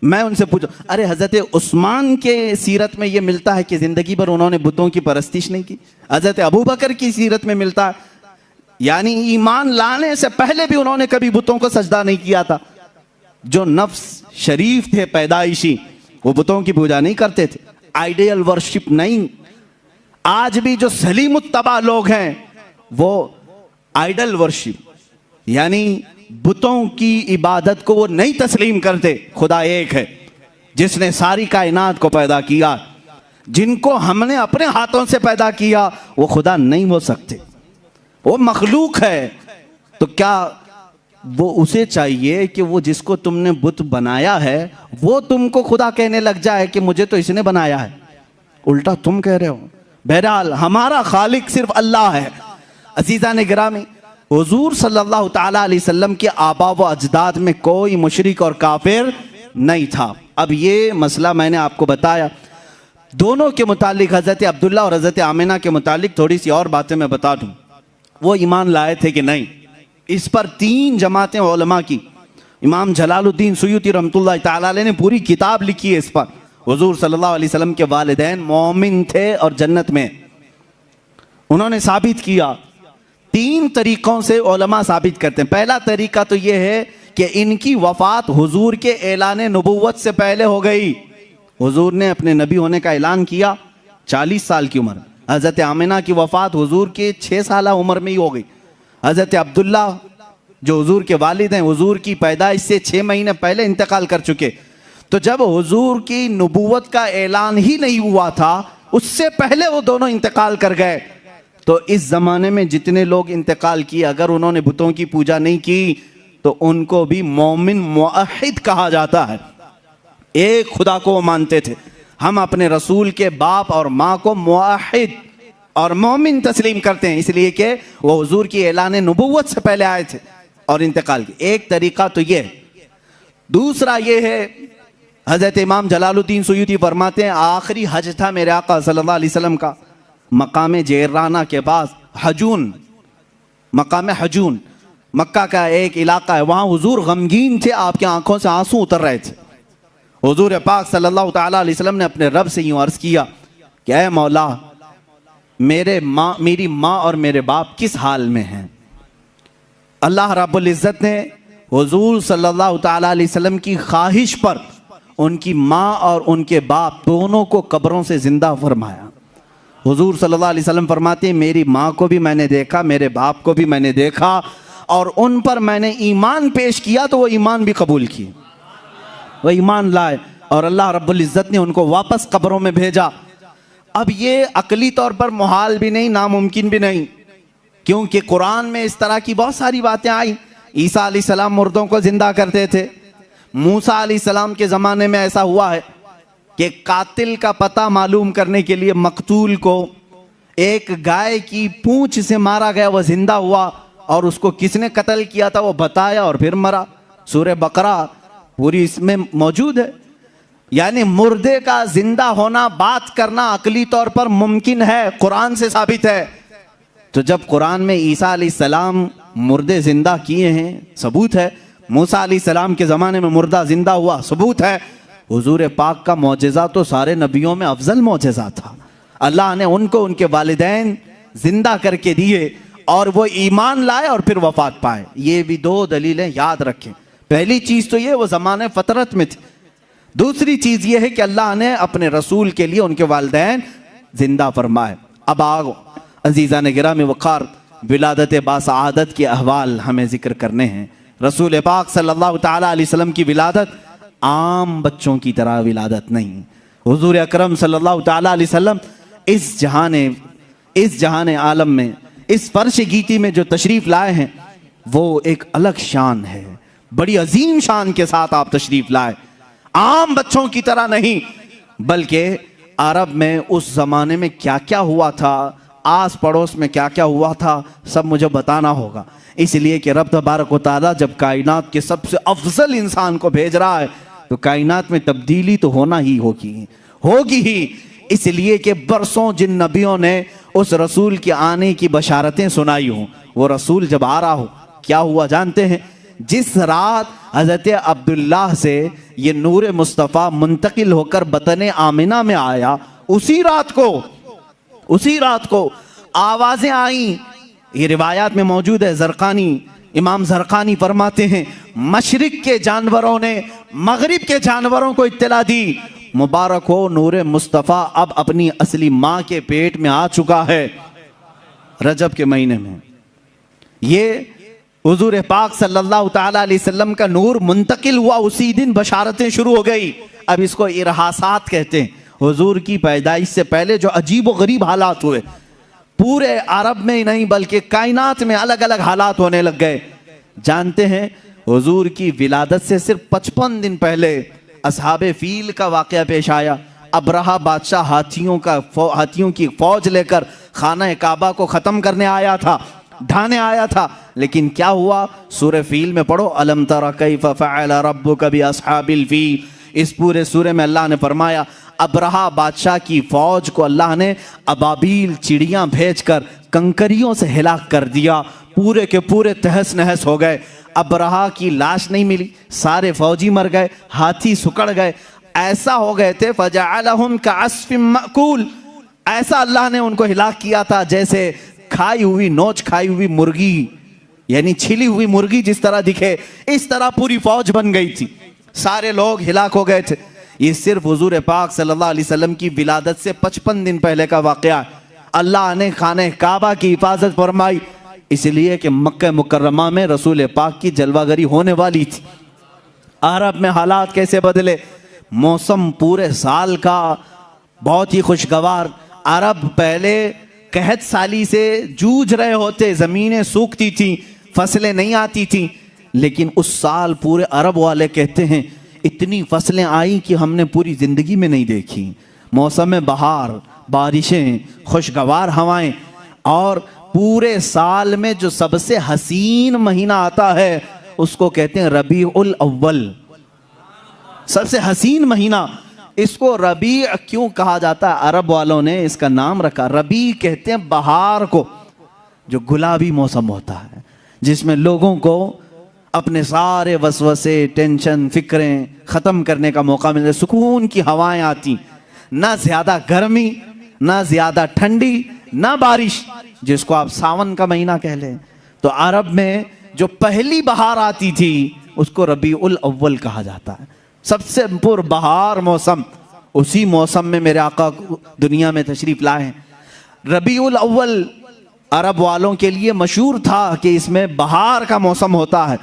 मैं उनसे पूछूं, अरे हज़रत उस्मान के सीरत में ये मिलता है कि ज़िंदगी भर उन्होंने बुतों की परस्तिश नहीं की। हज़रत अबू बकर की सीरत में मिलता है, यानी ईमान लाने से पहले भी उन्होंने कभी बुतों को सजदा नहीं किया था। जो नफ्स शरीफ थे पैदाइशी, वो बुतों की पूजा नहीं करते थे, आइडियल वर्शिप नहीं। आज भी जो सलीमुत्तबा लोग हैं वो आइडल वर्शिप, यानी बुतों की इबादत को वो नहीं तस्लीम करते। खुदा एक है जिसने सारी कायनात को पैदा किया, जिनको हमने अपने हाथों से पैदा किया, वो खुदा नहीं हो सकते, वो मखलूक है। तो क्या वो उसे चाहिए कि वो जिसको तुमने बुत बनाया है वो तुमको खुदा कहने लग जाए कि मुझे तो इसने बनाया है? उल्टा तुम कह रहे हो। बहरहाल हमारा खालिक सिर्फ अल्लाह है। अजीज़ा ने गिरामी, हुजूर सल्लल्लाहु ताला अलैहि वसल्लम के आबा व अजदाद में कोई मुशरिक और काफिर नहीं था। अब ये मसला मैंने आपको बताया। दोनों के मुतालिक, हज़रत अब्दुल्ला और हज़रत आमिना के मुतालिक थोड़ी सी और बातें मैं बता दूं। वो ईमान लाए थे कि नहीं, इस पर 3 जमातें उलमा की, इमाम जलालुद्दीन सुयूती रहमतुल्लाह ताला अलैह ने पूरी किताब लिखी है इस पर। हुजूर सल्लल्लाहु अलैहि वसल्लम के वालिदैन मोमिन थे और जन्नत में। उन्होंने साबित किया, 3 तरीक़ों से उलमा साबित करते हैं। पहला तरीका तो ये है कि इनकी वफ़ात हुजूर के ऐलान नबुव्वत से पहले हो गई। हुजूर ने अपने नबी होने का ऐलान किया 40 साल की उम्र। हज़रत आमिना की वफ़ात हुजूर के 6 साल उम्र में ही हो गई। हज़रत अब्दुल्ला जो हुजूर के वालिद हैं, हुजूर की पैदाइश से 6 महीने पहले इंतकाल कर चुके। तो जब हुजूर की नबुव्वत का ऐलान ही नहीं हुआ था, उससे पहले वो दोनों इंतकाल कर गए। तो इस ज़माने में जितने लोग इंतकाल किए, अगर उन्होंने बुतों की पूजा नहीं की तो उनको भी मोमिन मुआहिद कहा जाता है। एक खुदा को वो मानते थे। हम अपने रसूल के बाप और माँ को मुआहिद और मोमिन तस्लीम करते हैं, इसलिए कि वो हुजूर की ऐलान नबुव्वत से पहले आए थे और इंतकाल किए। एक तरीका तो ये है। दूसरा ये है, हज़रत इमाम जलालुद्दीन सुयूती फरमाते हैं, आखिरी हज था मेरे आका सल्लल्लाहु अलैहि वसल्लम का मकाम जेराना के पास, हजून, मकाम हजून। मक्का का एक इलाका है, वहाँ हुजूर गमगीन थे, आपकी आंखों से आंसू उतर रहे थे। हुजूर पाक सल्लल्लाहु ताला अलैहि वसल्लम ने अपने रब से यूँ अर्ज़ किया कि ऐ मौला, मेरी माँ और मेरे बाप किस हाल में हैं। अल्लाह रब्बुल इज़्ज़त ने हुजूर सल्लल्लाहु ताला अलैहि वसल्लम की ख्वाहिश पर उनकी माँ और उनके बाप दोनों को कब्रों से जिंदा फरमाया। हुजूर सल्लल्लाहु अलैहि वसल्लम फरमाते हैं, मेरी माँ को भी मैंने देखा, मेरे बाप को भी मैंने देखा, और उन पर मैंने ईमान पेश किया तो वो ईमान भी कबूल किए, वो ईमान लाए, और अल्लाह रब्बुल इज़्ज़त ने उनको वापस कब्रों में भेजा। अब ये अकली तौर पर मुहाल भी नहीं, नामुमकिन भी नहीं, क्योंकि कुरान में इस तरह की बहुत सारी बातें आई। ईसा अलैहिस्सलाम मुर्दों को जिंदा करते थे। मूसा अलैहिस्सलाम के ज़माने में ऐसा हुआ है कि कातिल का पता मालूम करने के लिए मकतूल को एक गाय की पूंछ से मारा गया, वह जिंदा हुआ, और उसको किसने कत्ल किया था वो बताया और फिर मरा। सूरह बकरा पूरी इसमें मौजूद है। यानी मुर्दे का जिंदा होना, बात करना अकली तौर पर मुमकिन है, कुरान से साबित है। तो जब कुरान में ईसा अलैहिस्सलाम मुर्दे जिंदा किए हैं, सबूत है। मूसा अलैहिस्सलाम के ज़माने में मुर्दा जिंदा हुआ, सबूत है। हुजूर पाक का मौजज़ा तो सारे नबियों में अफजल मौजज़ा था। अल्लाह ने उनको उनके वालिदैन जिंदा करके दिए और वो ईमान लाए और फिर वफात पाए। ये भी दो दलीलें याद रखें। पहली चीज़ तो ये, वो ज़माने फ़तरत में थे। दूसरी चीज़ ये है कि अल्लाह ने अपने रसूल के लिए उनके वालिदैन जिंदा फरमाए। अब आओ अज़ीज़ान गिरामी वक़ार, विलादत बासआदत के अहवाल हमें ज़िक्र करने हैं। रसूल पाक सल्लल्लाहु ताला अलैहि वसल्लम की विलादत आम बच्चों की तरह विलादत नहीं। हुजूर अकरम सल्लल्लाहु ताला अलैहि वसल्लम इस जहान आलम में, इस फर्श गीती में जो तशरीफ़ लाए हैं, वो एक अलग शान है। बड़ी अजीम शान के साथ आप तशरीफ़ लाए, आम बच्चों की तरह नहीं, बल्कि अरब में उस ज़माने में क्या क्या हुआ था, आस पड़ोस में क्या क्या हुआ था, सब मुझे बताना होगा। इसलिए कि रब तबारक व तआला जब कायनात के सबसे अफजल इंसान को भेज रहा है तो कायनात में तब्दीली तो होना ही होगी ही। इसलिए कि बरसों जिन नबियों ने उस रसूल के आने की बशारतें सुनाई हों, वो रसूल जब आ रहा हो, क्या हुआ जानते हैं? जिस रात हज़रत अब्दुल्लाह से ये नूर मुस्तफ़ा मुंतकिल होकर बतन आमिना में आया, उसी रात को आवाज़ें आई। ये रिवायात में मौजूद है। इमाम ज़रक़ानी फरमाते हैं, मशरिक के जानवरों ने मगरिब के जानवरों को इत्तला दी, मुबारक हो नूर मुस्तफ़ा अब अपनी असली माँ के पेट में आ चुका है। रजब के महीने में ये हुजूर पाक सल्लल्लाहु ताला अलैहि वसल्लम का नूर मुंतकिल हुआ, उसी दिन बशारतें शुरू हो गई। अब इसको इरहासात कहते हैं। हुजूर की पैदाइश से पहले जो अजीब व गरीब हालात हुए, पूरे अरब में ही नहीं बल्कि कायनात में अलग अलग हालात होने लग गए। जानते हैं, हुजूर की विलादत से सिर्फ 55 दिन पहले असहाबे फील का वाक़या पेश आया। अब्रहा बादशाह हाथियों की फौज लेकर खाना काबा को ख़त्म करने आया था, ढाने आया था। लेकिन क्या हुआ? सूरह फील में पढ़ो, अलम तरा कैफ फ़अल रब्बुका बि अस्हाबिल फील। इस पूरे सूरह में अल्लाह ने फरमाया, अब्रहा बादशाह की फौज को अल्लाह ने अबाबील चिड़ियाँ भेजकर कंकरियों से हिलाक कर दिया। पूरे के पूरे तहस नहस हो गए। अब्रहा की लाश नहीं मिली, सारे फौजी मर गए, हाथी सुकड़ गए, ऐसा हो गए थे। फजअलहुम कअस्फिम मअकूल, ऐसा अल्लाह ने उनको हिलाक किया था जैसे नोच खाई हुई मुर्गी, यानी छिली हुई मुर्गी जिस तरह दिखे, इस तरह पूरी फौज बन गई थी। सारे लोग हिलाक हो गए थे। ये सिर्फ हुजूर पाक सल्लल्लाहु अलैहि वसल्लम की विलादत से 55 दिन पहले का वाक़या। अल्लाह ने खाने काबा की हिफाजत फरमाई, इसलिए कि मक्का मुकर्रमा में रसूल पाक की जलवागरी होने वाली थी। अरब में हालात कैसे बदले, मौसम पूरे साल का बहुत ही खुशगवार। अरब पहले कहत साली से जूझ रहे होते, ज़मीनें सूखती थी, फसलें नहीं आती थी, लेकिन उस साल पूरे अरब वाले कहते हैं इतनी फसलें आई कि हमने पूरी ज़िंदगी में नहीं देखी। मौसम बहार, बारिशें, खुशगवार हवाएं, और पूरे साल में जो सबसे हसीन महीना आता है उसको कहते हैं रबीउल अव्वल, सबसे हसीन महीना। इसको रबी क्यों कहा जाता है? अरब वालों ने इसका नाम रखा, रबी कहते हैं बहार को, जो गुलाबी मौसम होता है, जिसमें लोगों को अपने सारे वसवसे, टेंशन, फिक्रें ख़त्म करने का मौका मिले, सुकून की हवाएं आती, ना ज़्यादा गर्मी, ना ज़्यादा ठंडी, ना बारिश, जिसको आप सावन का महीना कह लें। तो अरब में जो पहली बहार आती थी उसको रबीउल अव्वल कहा जाता है, सबसे पुरबहार मौसम। उसी मौसम में मेरे आका दुनिया में तशरीफ लाए। रबीउल अव्वल अरब वालों के लिए मशहूर था कि इसमें बहार का मौसम होता है।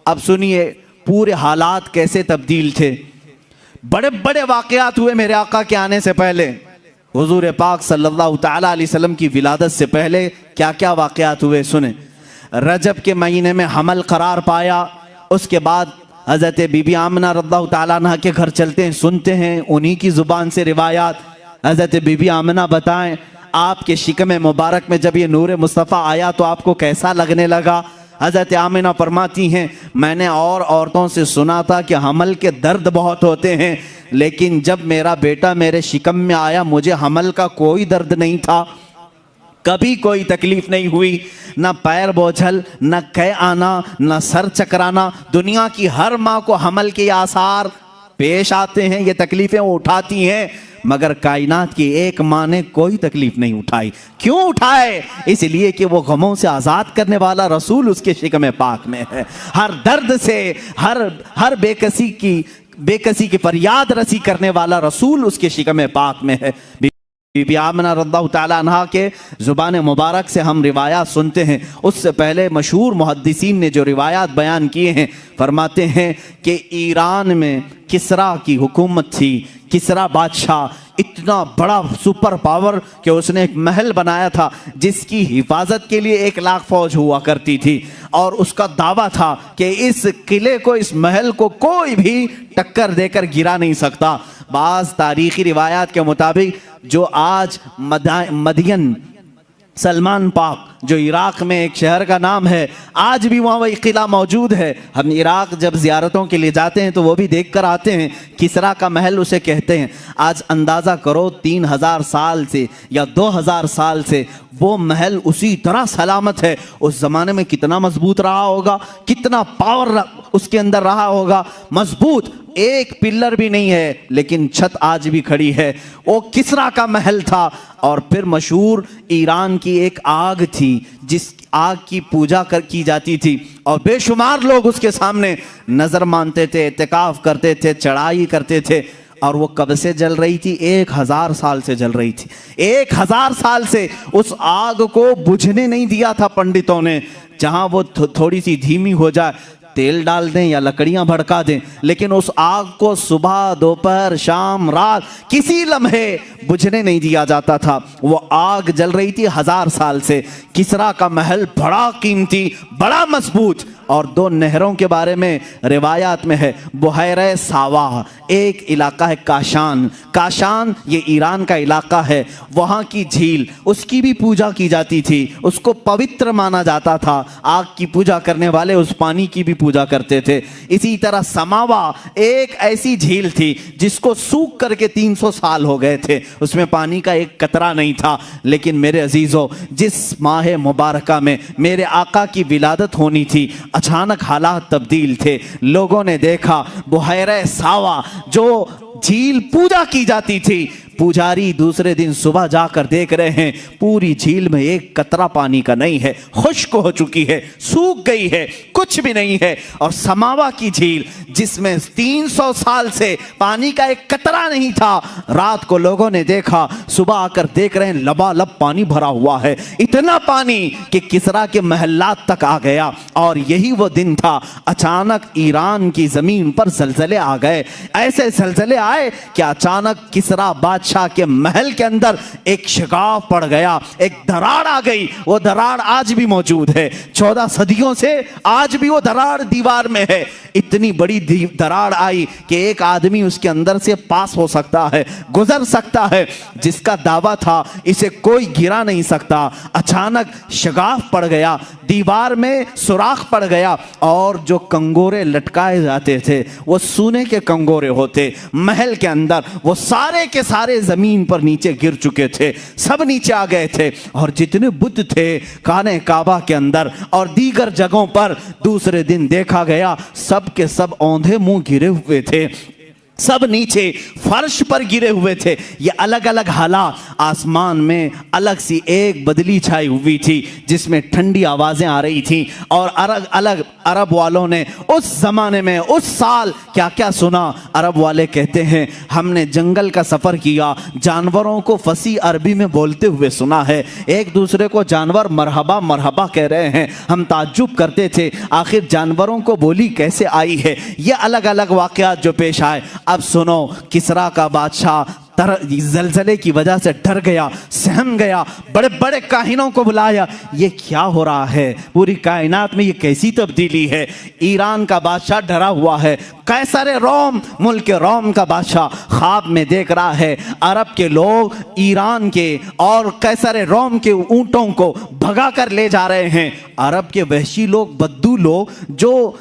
अब सुनिए पूरे हालात कैसे तब्दील थे। बड़े बड़े वाक़यात हुए मेरे आका के आने से पहले। हुजूर पाक सल्लल्लाहु तआला अलैहि वसल्लम की विलादत से पहले क्या क्या वाक़यात हुए सुने। रजब के महीने में हमल करार पाया। उसके बाद हज़रत बीबी आमना रज़ियल्लाहु तआला अन्हा के घर चलते हैं, सुनते हैं उन्हीं की ज़ुबान से रिवायात। हज़रत बीबी आमना बताएं आपके शिकम मुबारक में जब ये नूर मुस्तफ़ा आया तो आपको कैसा लगने लगा। हज़रत आमिना फरमाती हैं मैंने और औरतों से सुना था कि हमल के दर्द बहुत होते हैं, लेकिन जब मेरा बेटा मेरे शिकम में आया मुझे हमल का कोई दर्द नहीं था, कभी कोई तकलीफ नहीं हुई, ना पैर बोझल, ना कै आना, ना सर चकराना। दुनिया की हर माँ को हमल के आसार पेश आते हैं, ये तकलीफ़ें उठाती हैं, मगर कायनात की एक माँ ने कोई तकलीफ नहीं उठाई। क्यों उठाए? इसलिए कि वो गमों से आज़ाद करने वाला रसूल उसके शिकम पाक में है। हर दर्द से, हर बेकसी की फरियाद रसी करने वाला रसूल उसके शिकम पाक में है। बीबी आमना रज़ियल्लाहु तआला अन्हा के ज़ुबान मुबारक से हम रिवायात सुनते हैं। उससे पहले मशहूर मुहद्दिसीन ने जो रिवायात बयान किए हैं, फरमाते हैं कि ईरान में किसरा की हुकूमत थी। किसरा बादशाह इतना बड़ा सुपर पावर कि उसने एक महल बनाया था जिसकी हिफाजत के लिए 1 लाख फौज हुआ करती थी, और उसका दावा था कि इस किले को, इस महल को कोई भी टक्कर देकर गिरा नहीं सकता। बाज़ तारीख़ी रिवायात के मुताबिक जो आज मदियन सलमान पाक, जो इराक़ में एक शहर का नाम है, आज भी वहाँ वही किला मौजूद है। हम इराक़ जब ज़ियारतों के लिए जाते हैं तो वो भी देख कर आते हैं। किसरा का महल उसे कहते हैं। आज अंदाज़ा करो 3000 साल से या 2000 साल से वो महल उसी तरह सलामत है। उस ज़माने में कितना मजबूत रहा होगा, कितना पावर उसके अंदर रहा होगा। मजबूत, एक पिलर भी नहीं है, लेकिन छत आज भी खड़ी है। वो किसरा का महल था। और फिर मशहूर ईरान की एक आग थी जिस आग की पूजा की जाती थी, और बेशुमार लोग उसके सामने नज़र मानते थे, इत्तिकाफ करते थे, चढ़ाई करते थे। और वो कब से जल रही थी? 1000 साल से जल रही थी। 1000 साल से उस आग को बुझने नहीं दिया था पंडितों ने। जहाँ वो थोड़ी सी धीमी हो जाए, तेल डाल दें या लकड़ियां भड़का दें, लेकिन उस आग को सुबह, दोपहर, शाम, रात किसी लम्हे बुझने नहीं दिया जाता था। वो आग जल रही थी 1000 साल से। किसरा का महल बड़ा कीमती, बड़ा मजबूत। और 2 नहरों के बारे में रिवायात में है। बुहैरा सावा एक इलाका है, काशान। काशान ये ईरान का इलाका है। वहाँ की झील, उसकी भी पूजा की जाती थी, उसको पवित्र माना जाता था। आग की पूजा करने वाले उस पानी की भी पूजा करते थे। इसी तरह समावा एक ऐसी झील थी जिसको सूख करके 300 साल हो गए थे, उसमें पानी का एक कतरा नहीं था। लेकिन मेरे अजीज़ों, जिस माह मुबारका में मेरे आका की विलादत होनी थी, अचानक हालात तब्दील थे। लोगों ने देखा बुहैरा सावा, जो झील पूजा की जाती थी, पुजारी दूसरे दिन सुबह जाकर देख रहे हैं पूरी झील में एक कतरा पानी का नहीं है, खुश्क हो चुकी है, सूख गई है, कुछ भी नहीं है। और समावा की झील जिसमें 300 साल से पानी का एक कतरा नहीं था, रात को लोगों ने देखा, सुबह आकर देख रहे हैं लबालब पानी भरा हुआ है। इतना पानी कि किसरा के महल्लात तक आ गया। और यही वो दिन था, अचानक ईरान की जमीन पर जलजले आ गए। ऐसे जलजले आए कि अचानक किसरा बादशाह के महल के अंदर एक शिगाफ पड़ गया, एक दरार आ गई। वो दरार आज भी मौजूद है, 14 सदियों से आज भी वो दरार दीवार में है। इतनी बड़ी दरार आई कि एक आदमी उसके अंदर से पास हो सकता है, गुजर सकता है। जिसका दावा था इसे कोई गिरा नहीं सकता, अचानक शगाफ पड़ गया, दीवार में सुराख पड़ गया और जो कंगोरे लटकाए जाते थे वो सोने के कंगोरे होते। महल के अंदर वो सारे के सारे जमीन पर नीचे गिर चुके थे, सब नीचे आ गए थे। और जितने बुत थे खाने काबा के अंदर और दीगर जगहों पर दूसरे दिन देखा गया, सब के सब औंधे मुंह गिरे हुए थे, सब नीचे फर्श पर गिरे हुए थे। ये अलग अलग हालात, आसमान में अलग सी एक बदली छाई हुई थी जिसमें ठंडी आवाजें आ रही थी। और अलग अलग अरब वालों ने उस जमाने में उस साल क्या क्या सुना। अरब वाले कहते हैं हमने जंगल का सफर किया, जानवरों को फसी अरबी में बोलते हुए सुना है, एक दूसरे को जानवर मरहबा मरहबा कह रहे हैं। हम ताज्जुब करते थे आखिर जानवरों को बोली कैसे आई है। ये अलग अलग वाकयात जो पेश आए। अब सुनो, किसरा का बादशाह जलजले की वजह से डर गया, सहम गया, बड़े बड़े काहिनों को बुलाया, ये क्या हो रहा है, पूरी कायनात में ये कैसी तब्दीली है। ईरान का बादशाह डरा हुआ है, कैसर रोम, मुल्क रोम का बादशाह ख्वाब में देख रहा है अरब के लोग ईरान के और कैसर रोम के ऊंटों को भगा कर ले जा रहे हैं। अरब के वहशी लोग, बद्दू लोग जो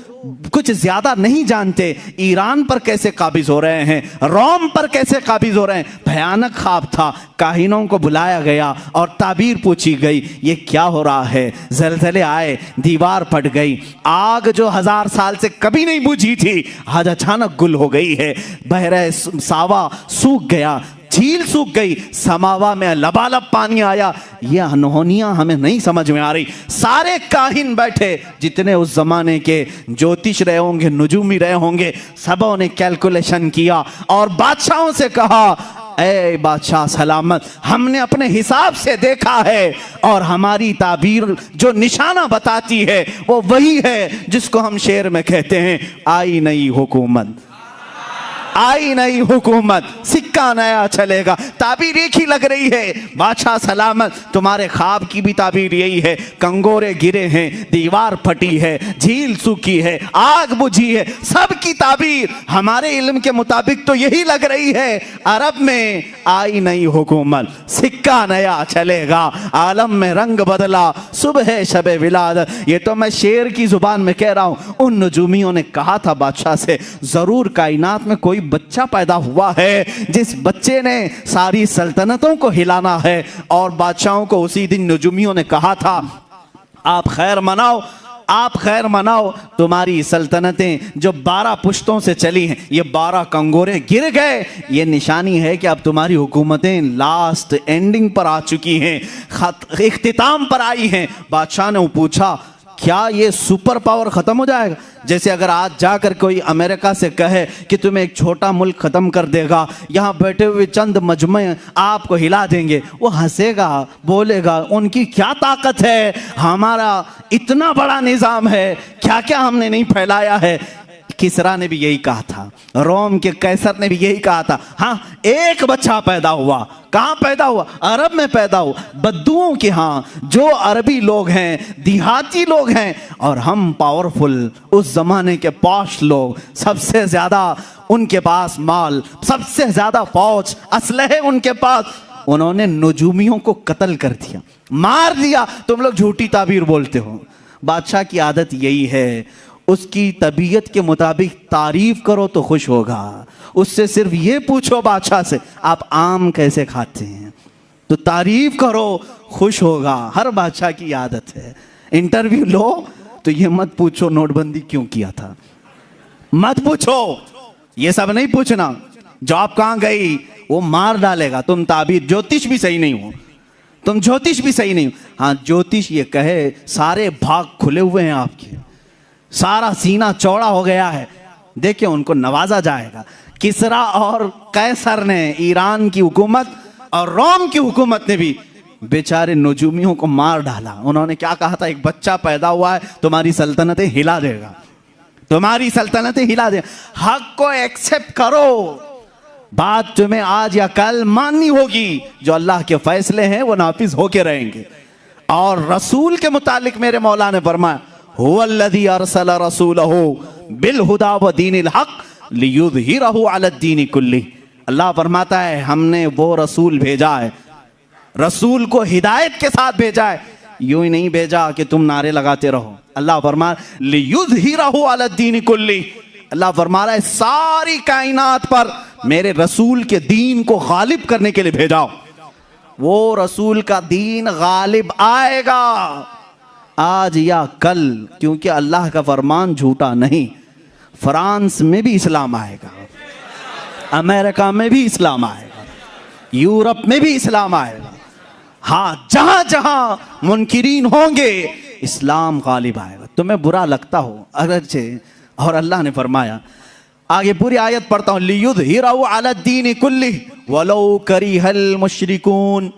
कुछ ज्यादा नहीं जानते, ईरान पर कैसे काबिज हो रहे हैं, रोम पर कैसे काबिज हो रहे हैं। भयानक ख्वाब था। काहिनों को बुलाया गया और ताबीर पूछी गई, ये क्या हो रहा है। जलजले आए, दीवार फट गई, आग जो 1000 साल से कभी नहीं बुझी थी आज अचानक गुल हो गई है। बहरे सावा सूख गया, झील सूख गई, समावा में लबालब पानी आया। ये अनहोनियां हमें नहीं समझ में आ रही। सारे काहिन बैठे, जितने उस जमाने के ज्योतिष रहे होंगे, नुजूमी रहे होंगे, सबों ने कैलकुलेशन किया और बादशाहों से कहा, ऐ बादशाह सलामत, हमने अपने हिसाब से देखा है और हमारी ताबीर जो निशाना बताती है वो वही है जिसको हम शेर में कहते हैं, आई नई हुकूमत, आई नई हुकूमत, सिक्का नया चलेगा। ताबीर एक ही लग रही है। बादशाह सलामत, तुम्हारे ख्वाब की भी ताबीर यही है। कंगोरे गिरे हैं, दीवार फटी है, झील सूखी है, आग बुझी है, सबकी ताबीर हमारे इल्म के मुताबिक तो यही लग रही है। अरब में आई नई हुकूमत, सिक्का नया चलेगा, आलम में रंग बदला, सुबह शबे विलादत। ये तो मैं शेर की जुबान में कह रहा हूं। उन नजूमियों ने कहा था बादशाह से, जरूर कायनात में कोई बच्चा पैदा हुआ है जिस बच्चे ने सारी सल्तनतों को हिलाना है। और बादशाहों को उसी दिन नजूमियों ने कहा था, आप खैर मनाओ, आप खैर मनाओ, तुम्हारी सल्तनतें जो 12 पुश्तों से चली हैं, ये 12 कंगोरे गिर गए। ये निशानी है कि अब तुम्हारी हुकूमतें लास्ट एंडिंग पर आ चुकी हैं, इख्तिताम पर आई हैं। बादशाह ने पूछा, क्या ये सुपर पावर खत्म हो जाएगा? जैसे अगर आज जाकर कोई अमेरिका से कहे कि तुम्हें एक छोटा मुल्क खत्म कर देगा, यहाँ बैठे हुए चंद मजमे आपको हिला देंगे, वो हंसेगा, बोलेगा उनकी क्या ताकत है, हमारा इतना बड़ा निजाम है, क्या क्या हमने नहीं फैलाया है। किसरा ने भी यही कहा था, रोम के कैसर ने भी यही कहा था। हाँ, एक बच्चा पैदा हुआ, कहाँ पैदा हुआ? अरब में पैदा हुआ, बद्दुओं के यहाँ, जो अरबी लोग हैं, देहाती लोग हैं, और हम पावरफुल, उस जमाने के पॉश लोग, सबसे ज्यादा उनके पास माल, सबसे ज्यादा फौज, असलहे उनके पास। उन्होंने नजूमियों को कत्ल कर दिया, मार दिया। तुम लोग झूठी ताबीर बोलते हो। बादशाह की आदत यही है, उसकी तबीयत के मुताबिक तारीफ करो तो खुश होगा। उससे सिर्फ ये पूछो बादशाह से, आप आम कैसे खाते हैं, तो तारीफ करो, खुश होगा। हर बादशाह की आदत है। इंटरव्यू लो तो ये मत पूछो नोटबंदी क्यों किया था, मत पूछो, ये सब नहीं पूछना। जॉब कहाँ गई, वो मार डालेगा। तुम ताबीर, ज्योतिष भी सही नहीं हो, तुम ज्योतिष भी सही नहीं हो। हाँ, ज्योतिष ये कहे सारे भाग खुले हुए हैं आपके, सारा सीना चौड़ा हो गया है, देखिए उनको नवाजा जाएगा। किसरा और कैसर ने, ईरान की हुकूमत और रोम की हुकूमत ने भी बेचारे नजूमियों को मार डाला। उन्होंने क्या कहा था, एक बच्चा पैदा हुआ है, तुम्हारी सल्तनतें हिला देगा, तुम्हारी सल्तनतें हिला देगा। हक को एक्सेप्ट करो, बात तुम्हें आज या कल माननी होगी। जो अल्लाह के फैसले हैं वो नाफिज होके रहेंगे। और रसूल के मुतालिक मेरे मौला ने फरमाया, हुवल्लज़ी अरसला रसूलहू बिल हुदा व दीनिल हक लियुज़हिरहु अला दीनि कुल्ली। अल्लाह फरमाता है हमने वो रसूल भेजा है, रसूल को हिदायत के साथ भेजा है, यूं ही नहीं भेजा कि तुम नारे लगाते रहो। अल्लाह फरमा लियुज़हिरहु अला दीनि कुल्ली। अल्लाह फरमा रहा है सारी कायनात पर मेरे रसूल के दीन को गालिब करने के लिए भेजाओ। वो रसूल का दीन गालिब आएगा आज या कल, क्योंकि अल्लाह का फरमान झूठा नहीं। फ्रांस में भी इस्लाम आएगा, अमेरिका में भी इस्लाम आएगा, यूरोप में भी इस्लाम आएगा। हाँ, जहां जहां मुनकिरीन होंगे इस्लाम गालिब आएगा। तुम्हें बुरा लगता हो अगरचे, और अल्लाह ने फरमाया, आगे पूरी आयत पढ़ता हूं, लियुज़हिरहु अला दीनि कुल्ली वलौ करिहल मुशरिकून।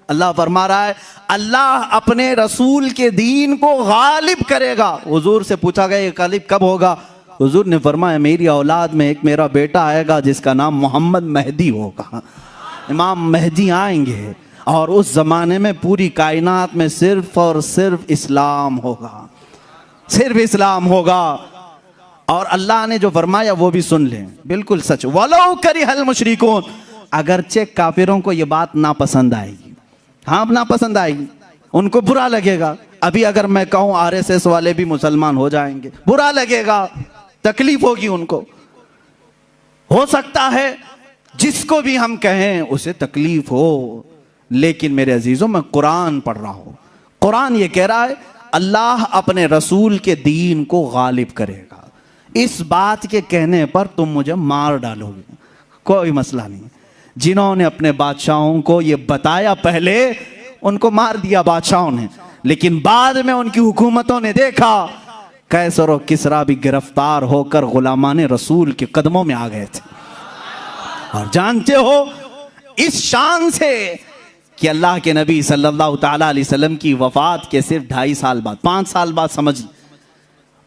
अल्लाह फरमा रहा है अल्लाह अपने रसूल के दीन को गालिब करेगा। हुजूर से पूछा गया ये गालिब कब होगा? हुजूर ने फरमाया मेरी औलाद में एक मेरा बेटा आएगा जिसका नाम मोहम्मद मेहदी होगा। इमाम मेहदी आएंगे और उस जमाने में पूरी कायनात में सिर्फ और सिर्फ इस्लाम होगा, सिर्फ इस्लाम होगा। और अल्लाह ने जो फरमाया वो भी सुन लें, बिल्कुल सच। वलो करिहल मुशरिकून, अगरचे काफिरों को ये बात नापसंद आएगी, हाँ नापसंद आएगी, उनको बुरा लगेगा। अभी अगर मैं कहूं आरएसएस वाले भी मुसलमान हो जाएंगे, बुरा लगेगा, तकलीफ होगी उनको। हो सकता है जिसको भी हम कहें उसे तकलीफ हो, लेकिन मेरे अजीजों मैं कुरान पढ़ रहा हूं, कुरान ये कह रहा है अल्लाह अपने रसूल के दीन को गालिब करेगा। इस बात के कहने पर तुम मुझे मार डालोगे, कोई मसला नहीं। जिन्होंने अपने बादशाहों को ये बताया पहले उनको मार दिया बादशाहों ने, लेकिन बाद में उनकी हुकूमतों ने देखा कैसर और किसरा भी गिरफ्तार होकर गुलामाने रसूल के कदमों में आ गए थे। और जानते हो इस शान से कि अल्लाह के नबी सल्लल्लाहु ताला अलैहि वसल्लम की वफात के सिर्फ 2.5 साल बाद, 5 साल बाद समझ,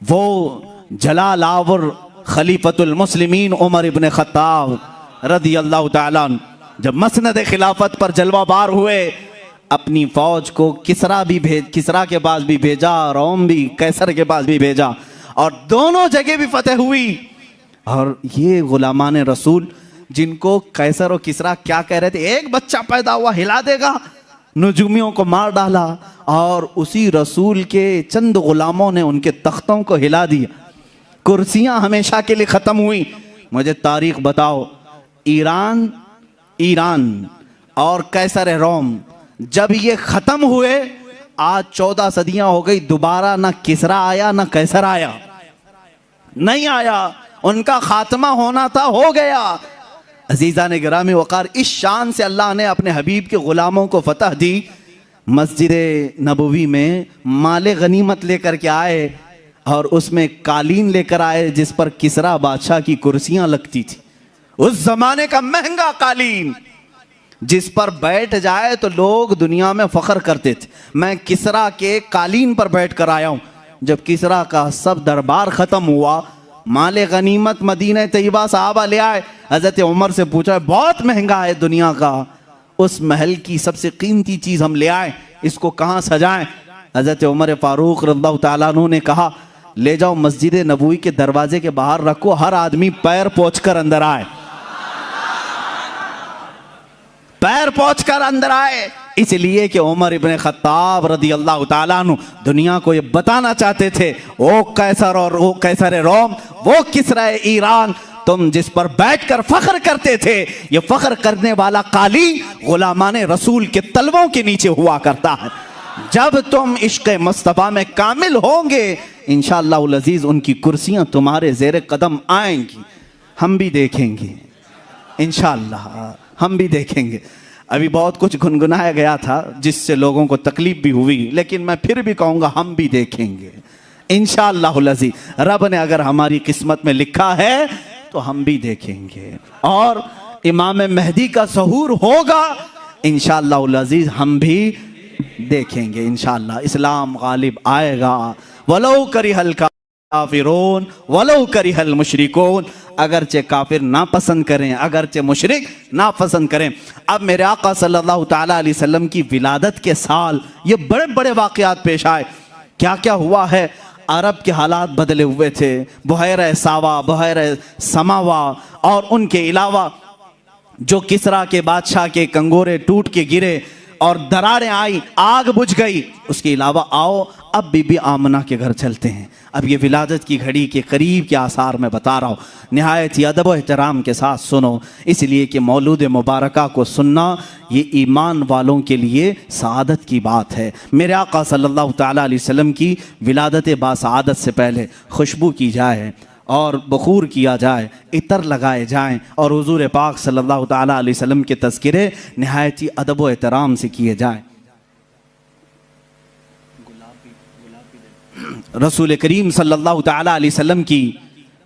वो जलाल आवर खलीफतुल मुस्लिमीन उमर इब्न खत्ताब रदी अल्लाह ताला अन्हु जब मसनद खिलाफत पर जलवाबार हुए, अपनी फौज को किसरा के पास भी भेजा, रोम भी कैसर के पास भी भेजा, और दोनों जगह भी फतेह हुई। और ये गुलामान रसूल जिनको कैसर और किसरा क्या कह रहे थे, एक बच्चा पैदा हुआ हिला देगा, नजूमियों को मार डाला, और उसी रसूल के चंद गुलामों ने उनके तख्तों को हिला दिया, कुर्सियां हमेशा के लिए खत्म हुई। मुझे तारीख बताओ, ईरान और कैसर रोम जब ये खत्म हुए, आज 14 सदियां हो गई, दोबारा ना किसरा आया ना कैसर आया, नहीं आया। उनका खात्मा होना था, हो गया। अजीज़ा ने गिरामी वक़ार, इस शान से अल्लाह ने अपने हबीब के ग़ुलामों को फतह दी। मस्जिद नबवी में माले गनीमत लेकर के आए और उसमें कालीन लेकर आए जिस पर किसरा बादशाह की कुर्सियां लगती थी। उस जमाने का महंगा कालीन जिस पर बैठ जाए तो लोग दुनिया में फख्र करते थे। मैं किसरा के कालीन पर बैठ कर आया हूं। जब किसरा का सब दरबार खत्म हुआ, माले गनीमत मदीना तैयबा साहबा ले आए, हजरत उमर से पूछा बहुत महंगा है दुनिया का, उस महल की सबसे कीमती चीज हम ले आए, इसको कहाँ सजाएं? हजरत उमर फारूक रज़ियल्लाहु ताला अन्हु ने कहा ले जाओ मस्जिद नबवी के दरवाजे के बाहर रखो, हर आदमी पैर पोंछकर अंदर आए, पैर पोंछकर अंदर आए। इसलिए कि उमर इब्न खत्ताब रज़ियल्लाहु ताला अन्हु दुनिया को ये बताना चाहते थे, ओ कैसर और वो कैसर रोम, वो किसरा ईरान, तुम जिस पर बैठकर फख्र करते थे, ये फख्र करने वाला कालीन गुलामाने रसूल के तलवों के नीचे हुआ करता है। जब तुम इश्क़ मुस्तफ़ा में कामिल होंगे, इंशाअल्लाह अज़ीज़ उनकी कुर्सियां तुम्हारे ज़ेरे कदम आएंगी, हम भी देखेंगे, इंशाअल्लाह हम भी देखेंगे। अभी बहुत कुछ गुनगुनाया गया था जिससे लोगों को तकलीफ भी हुई, लेकिन मैं फिर भी कहूँगा हम भी देखेंगे इंशाअल्लाह अज़ीज़। रब ने अगर हमारी किस्मत में लिखा है तो हम भी देखेंगे, और इमाम मेहदी का ज़हूर होगा इंशाअल्लाह अज़ीज़, हम भी देखेंगे इंशाअल्लाह। इस्लाम गालिब आएगा, वलो करिहल काफिरून वलो करिहल मुशरिकून, अगरचे काफिर ना पसंद करें, अगरचे मुशरिक ना पसंद करें। अब मेरे आका सल्लल्लाहु ताला अलैहि वसल्लम की विलादत के साल ये बड़े बड़े वाक़यात पेश आए। क्या क्या हुआ है अरब के हालात बदले हुए थे। बुहैरा सावा, बुहैरा समावा और उनके अलावा जो किसरा के बादशाह के कंगोरे टूट के गिरे और दरारें आई, आग बुझ गई। उसके अलावा आओ अब बीबी आमना के घर चलते हैं। अब ये विलादत की घड़ी के करीब के आसार मैं बता रहा हूँ, निहायत ही अदब व एहतराम के साथ सुनो, इसलिए कि मौलूद मुबारका को सुनना ये ईमान वालों के लिए सआदत की बात है। मेरे आका सल्लल्लाहु तआला अलैहि वसल्लम की विलादत बासआदत से पहले खुशबू की जाए और बखूर किया जाए, इतर लगाए जाएं और हुजूर पाक सल्लल्लाहु तआला अलैहि वसल्लम के तज़किरे निहायत ही अदब व एहतराम से किए जाएं। रसूल करीम सल्लल्लाहु तआला अलैहि वसल्लम की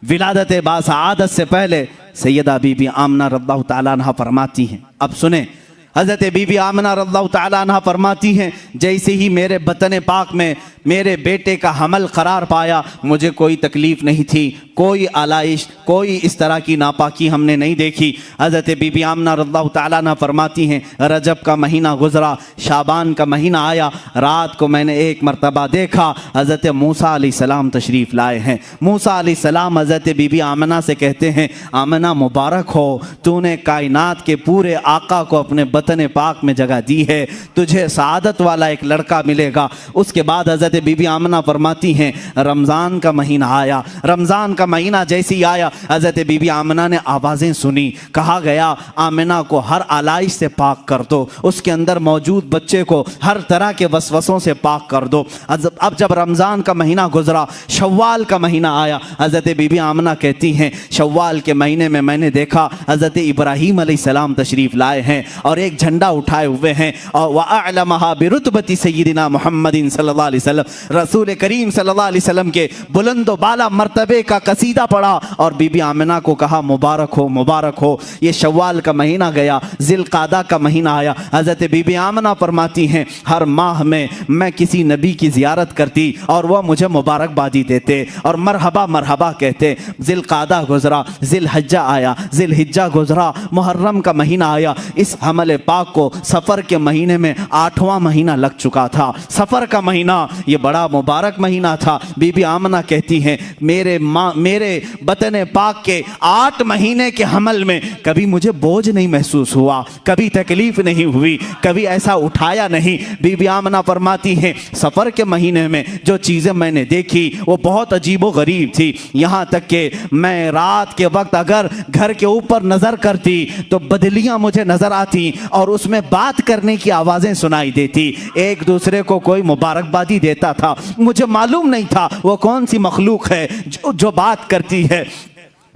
विलादत बासआदत से पहले सैयदा बीबी आमना रज़ियल्लाहु तआला अन्हा फरमाती हैं, अब सुने, हज़रत बीबी आमना रज़ियल्लाहु तआला अन्हा फरमाती हैं, जैसे ही मेरे बतन पाक में मेरे बेटे का हमल करार पाया, मुझे कोई तकलीफ़ नहीं थी, कोई आलाइश, कोई इस तरह की नापाकी हमने नहीं देखी। हज़रत बीबी आमना रज़ियल्लाहु तआला अन्हा फरमाती हैं, रजब का महीना गुज़रा, शाबान का महीना आया, रात को मैंने एक मरतबा देखा हज़रत मूसा अलैहिस्सलाम तशरीफ़ लाए हैं। मूसा अलैहिस्सलाम हज़रत बीबी आमना से कहते हैं, आमना मुबारक हो, तूने कायनात के पूरे आका को अपने बतन पाक में जगह दी है, तुझे सआदत वाला एक लड़का मिलेगा। उसके बाद हज़रत बीबी आमना फरमाती हैं, रमज़ान का महीना आया, रमज़ान का महीना जैसे ही आया, हज़रत बीबी आमना ने आवाज़ें सुनी, कहा गया आमना को हर आलाइश से पाक कर दो, उसके अंदर मौजूद बच्चे को हर तरह के वसवसों से पाक कर दो। अब जब रमज़ान का महीना गुजरा, शव्वाल का महीना आया, हज़रत बीबी आमना कहती हैं, शव्वाल के महीने में मैंने देखा हज़रत इब्राहीम अलैहिस्सलाम तशरीफ़ लाए हैं और एक झंडा उठाए हुए हैं, और वअअलमहा बिरुतबती सय्यिदिना मुहम्मदिन सल्लल्लाहु अलैहि वसल्लम, रसूल करीम सल्लल्लाहु अलैहि वसल्लम के बुलंद व बाला मर्तबे का कसीदा पढ़ा और बीबी आमिना को कहा मुबारक हो, मुबारक हो। ये शव्वाल का महीना गया, ज़िलक़ादा का महीना आया। हज़रत बीबी आमिना फरमाती हैं, हर माह में मैं किसी नबी की ज़ियारत करती और वह मुझे मुबारकबादी देते और मरहबा मरहबा कहते। ज़िलक़ादा गुजरा, ज़िलहज्जा आया, ज़िलहिज्जा गुजरा, मुहर्रम का महीना आया। इस हमल पाक को सफ़र के महीने में 8वां महीना लग चुका था। सफ़र का महीना ये बड़ा मुबारक महीना था। बीबी आमना कहती हैं, मेरे बतन पाक के 8 महीने के हमल में कभी मुझे बोझ नहीं महसूस हुआ, कभी तकलीफ नहीं हुई, कभी ऐसा उठाया नहीं। बीबी आमना फरमाती हैं, सफ़र के महीने में जो चीज़ें मैंने देखी वो बहुत अजीब व गरीब थी। यहाँ तक कि मैं रात के वक्त अगर घर के ऊपर नज़र करती तो बदलियाँ मुझे नज़र आती और उसमें बात करने की आवाज़ें सुनाई देती। एक दूसरे को कोई मुबारकबादी देता था, मुझे मालूम नहीं था वो कौन सी मखलूक है जो बात करती है।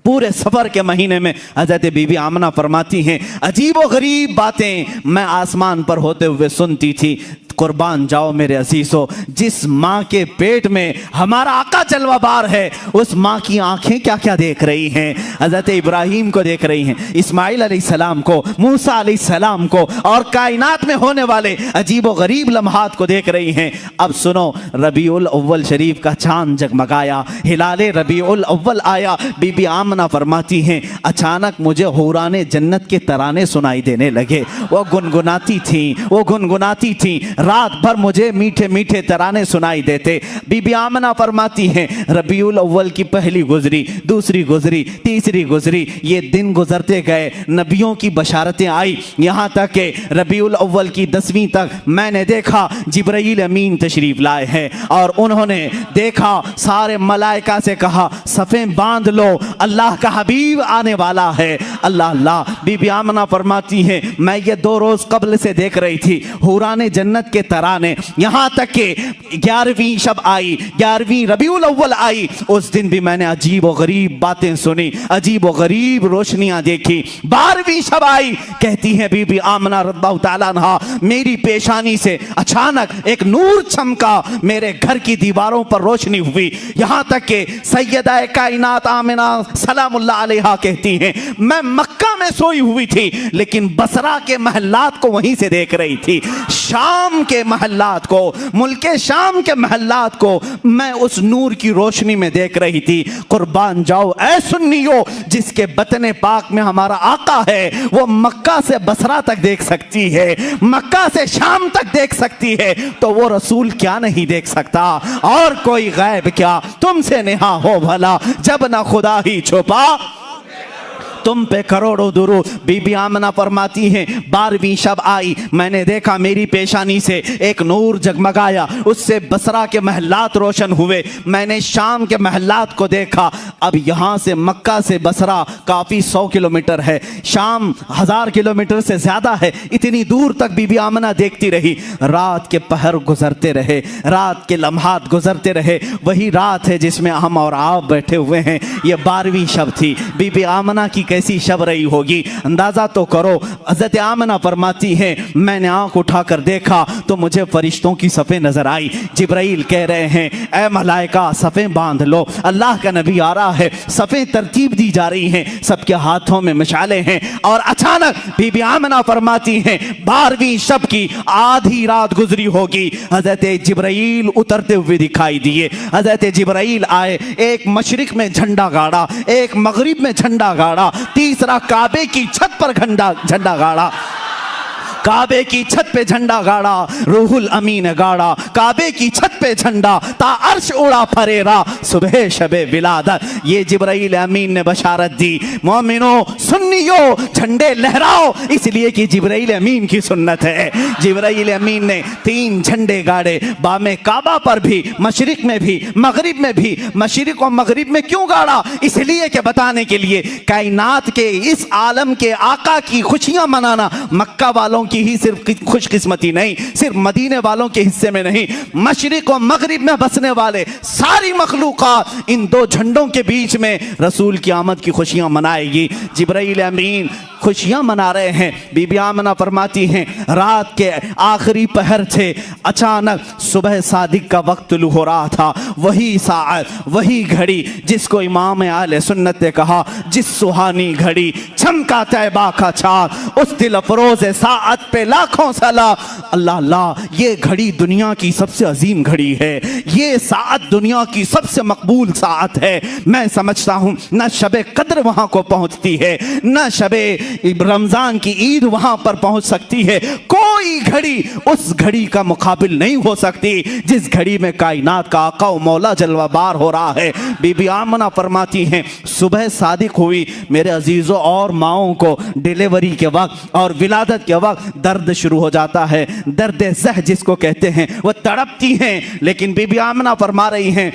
पूरे सफ़र के महीने में हज़रत बीबी आमना फरमाती हैं, अजीब व गरीब बातें मैं आसमान पर होते हुए सुनती थी। कुर्बान जाओ मेरे अजीज़ों, जिस माँ के पेट में हमारा आका जलवाबार है, उस माँ की आंखें क्या क्या देख रही हैं। हज़रत इब्राहीम को देख रही हैं, इस्माइल अलैहिस्सलाम को, मूसा अलैहिस्सलाम को और कायनात में होने वाले अजीब व गरीब लम्हात को देख रही हैं। अब सुनो, रबीउल अव्वल शरीफ का चांद जगमगाया, हिलाले रबीउल अव्वल आया। बीबी आमना फरमाती हैं, अचानक मुझे हुराने जन्नत के तराने सुनाई देने लगे। वो गुनगुनाती थी, रात भर मुझे मीठे मीठे तराने सुनाई देते। बीबी आमना फरमाती हैं, रबीउल अव्वल की पहली गुजरी, दूसरी गुजरी, तीसरी गुजरी, ये दिन गुजरते गए, नबियों की बशारतें आई, यहाँ तक कि रबीउल अव्वल की 10वीं तक मैंने देखा जिब्राईल अमीन तशरीफ लाए हैं और उन्होंने देखा, सारे मलाइका से कहा सफ़ें बांध लो, अल्लाह का हबीब आने वाला है। अल्लाह अल्लाह। बीबी आमना फरमाती हैं, मैं ये 2 रोज़ कबल से देख रही थी हुराने जन्नत के तराने, यहाँ तक कि 11वीं शब आई, 11वीं रबीउल अव्वल आई, उस दिन भी मैंने अजीब व गरीब बातें सुनी, अजीब व गरीब रोशनियां देखी। 12वीं शब आई, कहती हैं बीबी आमना रज़ियल्लाहु तआला अन्हा, मेरी पेशानी से अचानक एक नूर चमका, मेरे घर की दीवारों पर रोशनी हुई, यहाँ तक कि सैयदा कायनात आमिना सलामुल्लाह अलैहा कहती हैं, मैं मक्का मक्का में सोई हुई थी, लेकिन बसरा के महल्लात को वहीं से देख रही थी। शाम के महल्लात को, मुल्के शाम के महल्लात को मैं उस नूर की रोशनी में देख रही थी। कुर्बान जाओ ऐ सुन्नियो, जिसके बतने पाक में हमारा आका है, वो मक्का से बसरा तक देख सकती है, मक्का से शाम तक देख सकती है, तो वो रसूल क्या नहीं देख सकता? और कोई गैब क्या तुमसे नेहा हो भला, जब ना खुदा ही छुपा तुम पे करोड़ों दुरूद। बीबी आमना फरमाती हैं 12वीं शब आई, मैंने देखा मेरी पेशानी से एक नूर जगमगाया, उससे बसरा के महल्लात रोशन हुए। मैंने शाम के महल्लात को देखा। अब यहाँ से मक्का से बसरा काफ़ी 100 किलोमीटर है, शाम 1000 किलोमीटर से ज़्यादा है। इतनी दूर तक बीबी आमना देखती रही। रात के पहर गुजरते रहे, रात के लम्हात गुजरते रहे। वही रात है जिसमें हम और आप बैठे हुए हैं। ये 12वीं शब थी। बीबी आमना की कैसी शब रही होगी, अंदाजा तो करो। हज़रत आमना फरमाती है मैंने आंख उठाकर देखा तो मुझे फरिश्तों की सफ़ें नजर आई। जिब्राइल कह रहे हैं ऐ मलाइका सफ़ें बांध लो, अल्लाह का नबी आ रहा है। सफ़ें तरतीब दी जा रही हैं, सबके हाथों में मशाले हैं। और अचानक बीबी आमना फरमाती हैं 12वीं शब की आधी रात गुजरी होगी, हज़रत जिब्राइल उतरते हुए दिखाई दिए। हज़रत जिब्राइल आए, एक मशरिक में झंडा गाड़ा, एक मगरिब में झंडा गाड़ा, तीसरा काबे की छत पर झंडा गाड़ा, काबे की छत पे झंडा गाड़ा, रूहुल अमीन गाड़ा, काबे की छत पे झंडा, ता अर्श उड़ा फरेरा, सुबह शबे विलादत। ये जिब्राइल अमीन ने बशारत दी। मोमिनो सुन्नियो झंडे लहराओ, इसलिए कि जिब्राइल अमीन की सुन्नत है। जिब्राइल अमीन ने 3 झंडे गाड़े, बामे काबा पर भी, मशरिक में भी, मगरिब में भी। मशरिक और मगरिब में क्यों गाड़ा? इसलिए कि बताने के लिए कायनात के इस आलम के आका की खुशियां मनाना मक्का वालों की ही सिर्फ खुशकिस्मती नहीं, सिर्फ मदीने वालों के हिस्से में नहीं, मशरिक और मगरिब में बसने वाले सारी मखलूकात इन 2 झंडों के बीच में रसूल की आमद की खुशियां मनाएगी। जिब्राइल अमीन खुशियां मना रहे हैं। बीबी आमना फरमाती हैं रात के आखिरी पहर थे, अचानक सुबह सादिक का वक्त तुलू हो रहा था। वही साअत, वही घड़ी जिसको इमाम आले सुन्नत ने कहा जिस सुहानी घड़ी चमका तैबा का चाँद, उस दिल अफरोज साअत पे लाखों सलाम। अल्लाह अल्लाह, ये घड़ी दुनिया की सबसे अजीम घड़ी है, ये साअत दुनिया की सबसे मकबूल साअत है। मैं समझता हूँ न शबे कद्र वहाँ को पहुँचती है, न शबे रमजान की ईद वहां पर पहुंच सकती है। कोई घड़ी उस घड़ी का मुकाबिल नहीं हो सकती जिस घड़ी में कायनात का आका व मौला जलवाबार हो रहा है। बीबी आमना फरमाती हैं सुबह सादिक हुई, मेरे अजीजों और माओं को डिलीवरी के वक्त और विलादत के वक्त दर्द शुरू हो जाता है। दर्द ज़ह जिसको कहते हैं, वह तड़पती हैं। लेकिन बीबी आमना फरमा रही हैं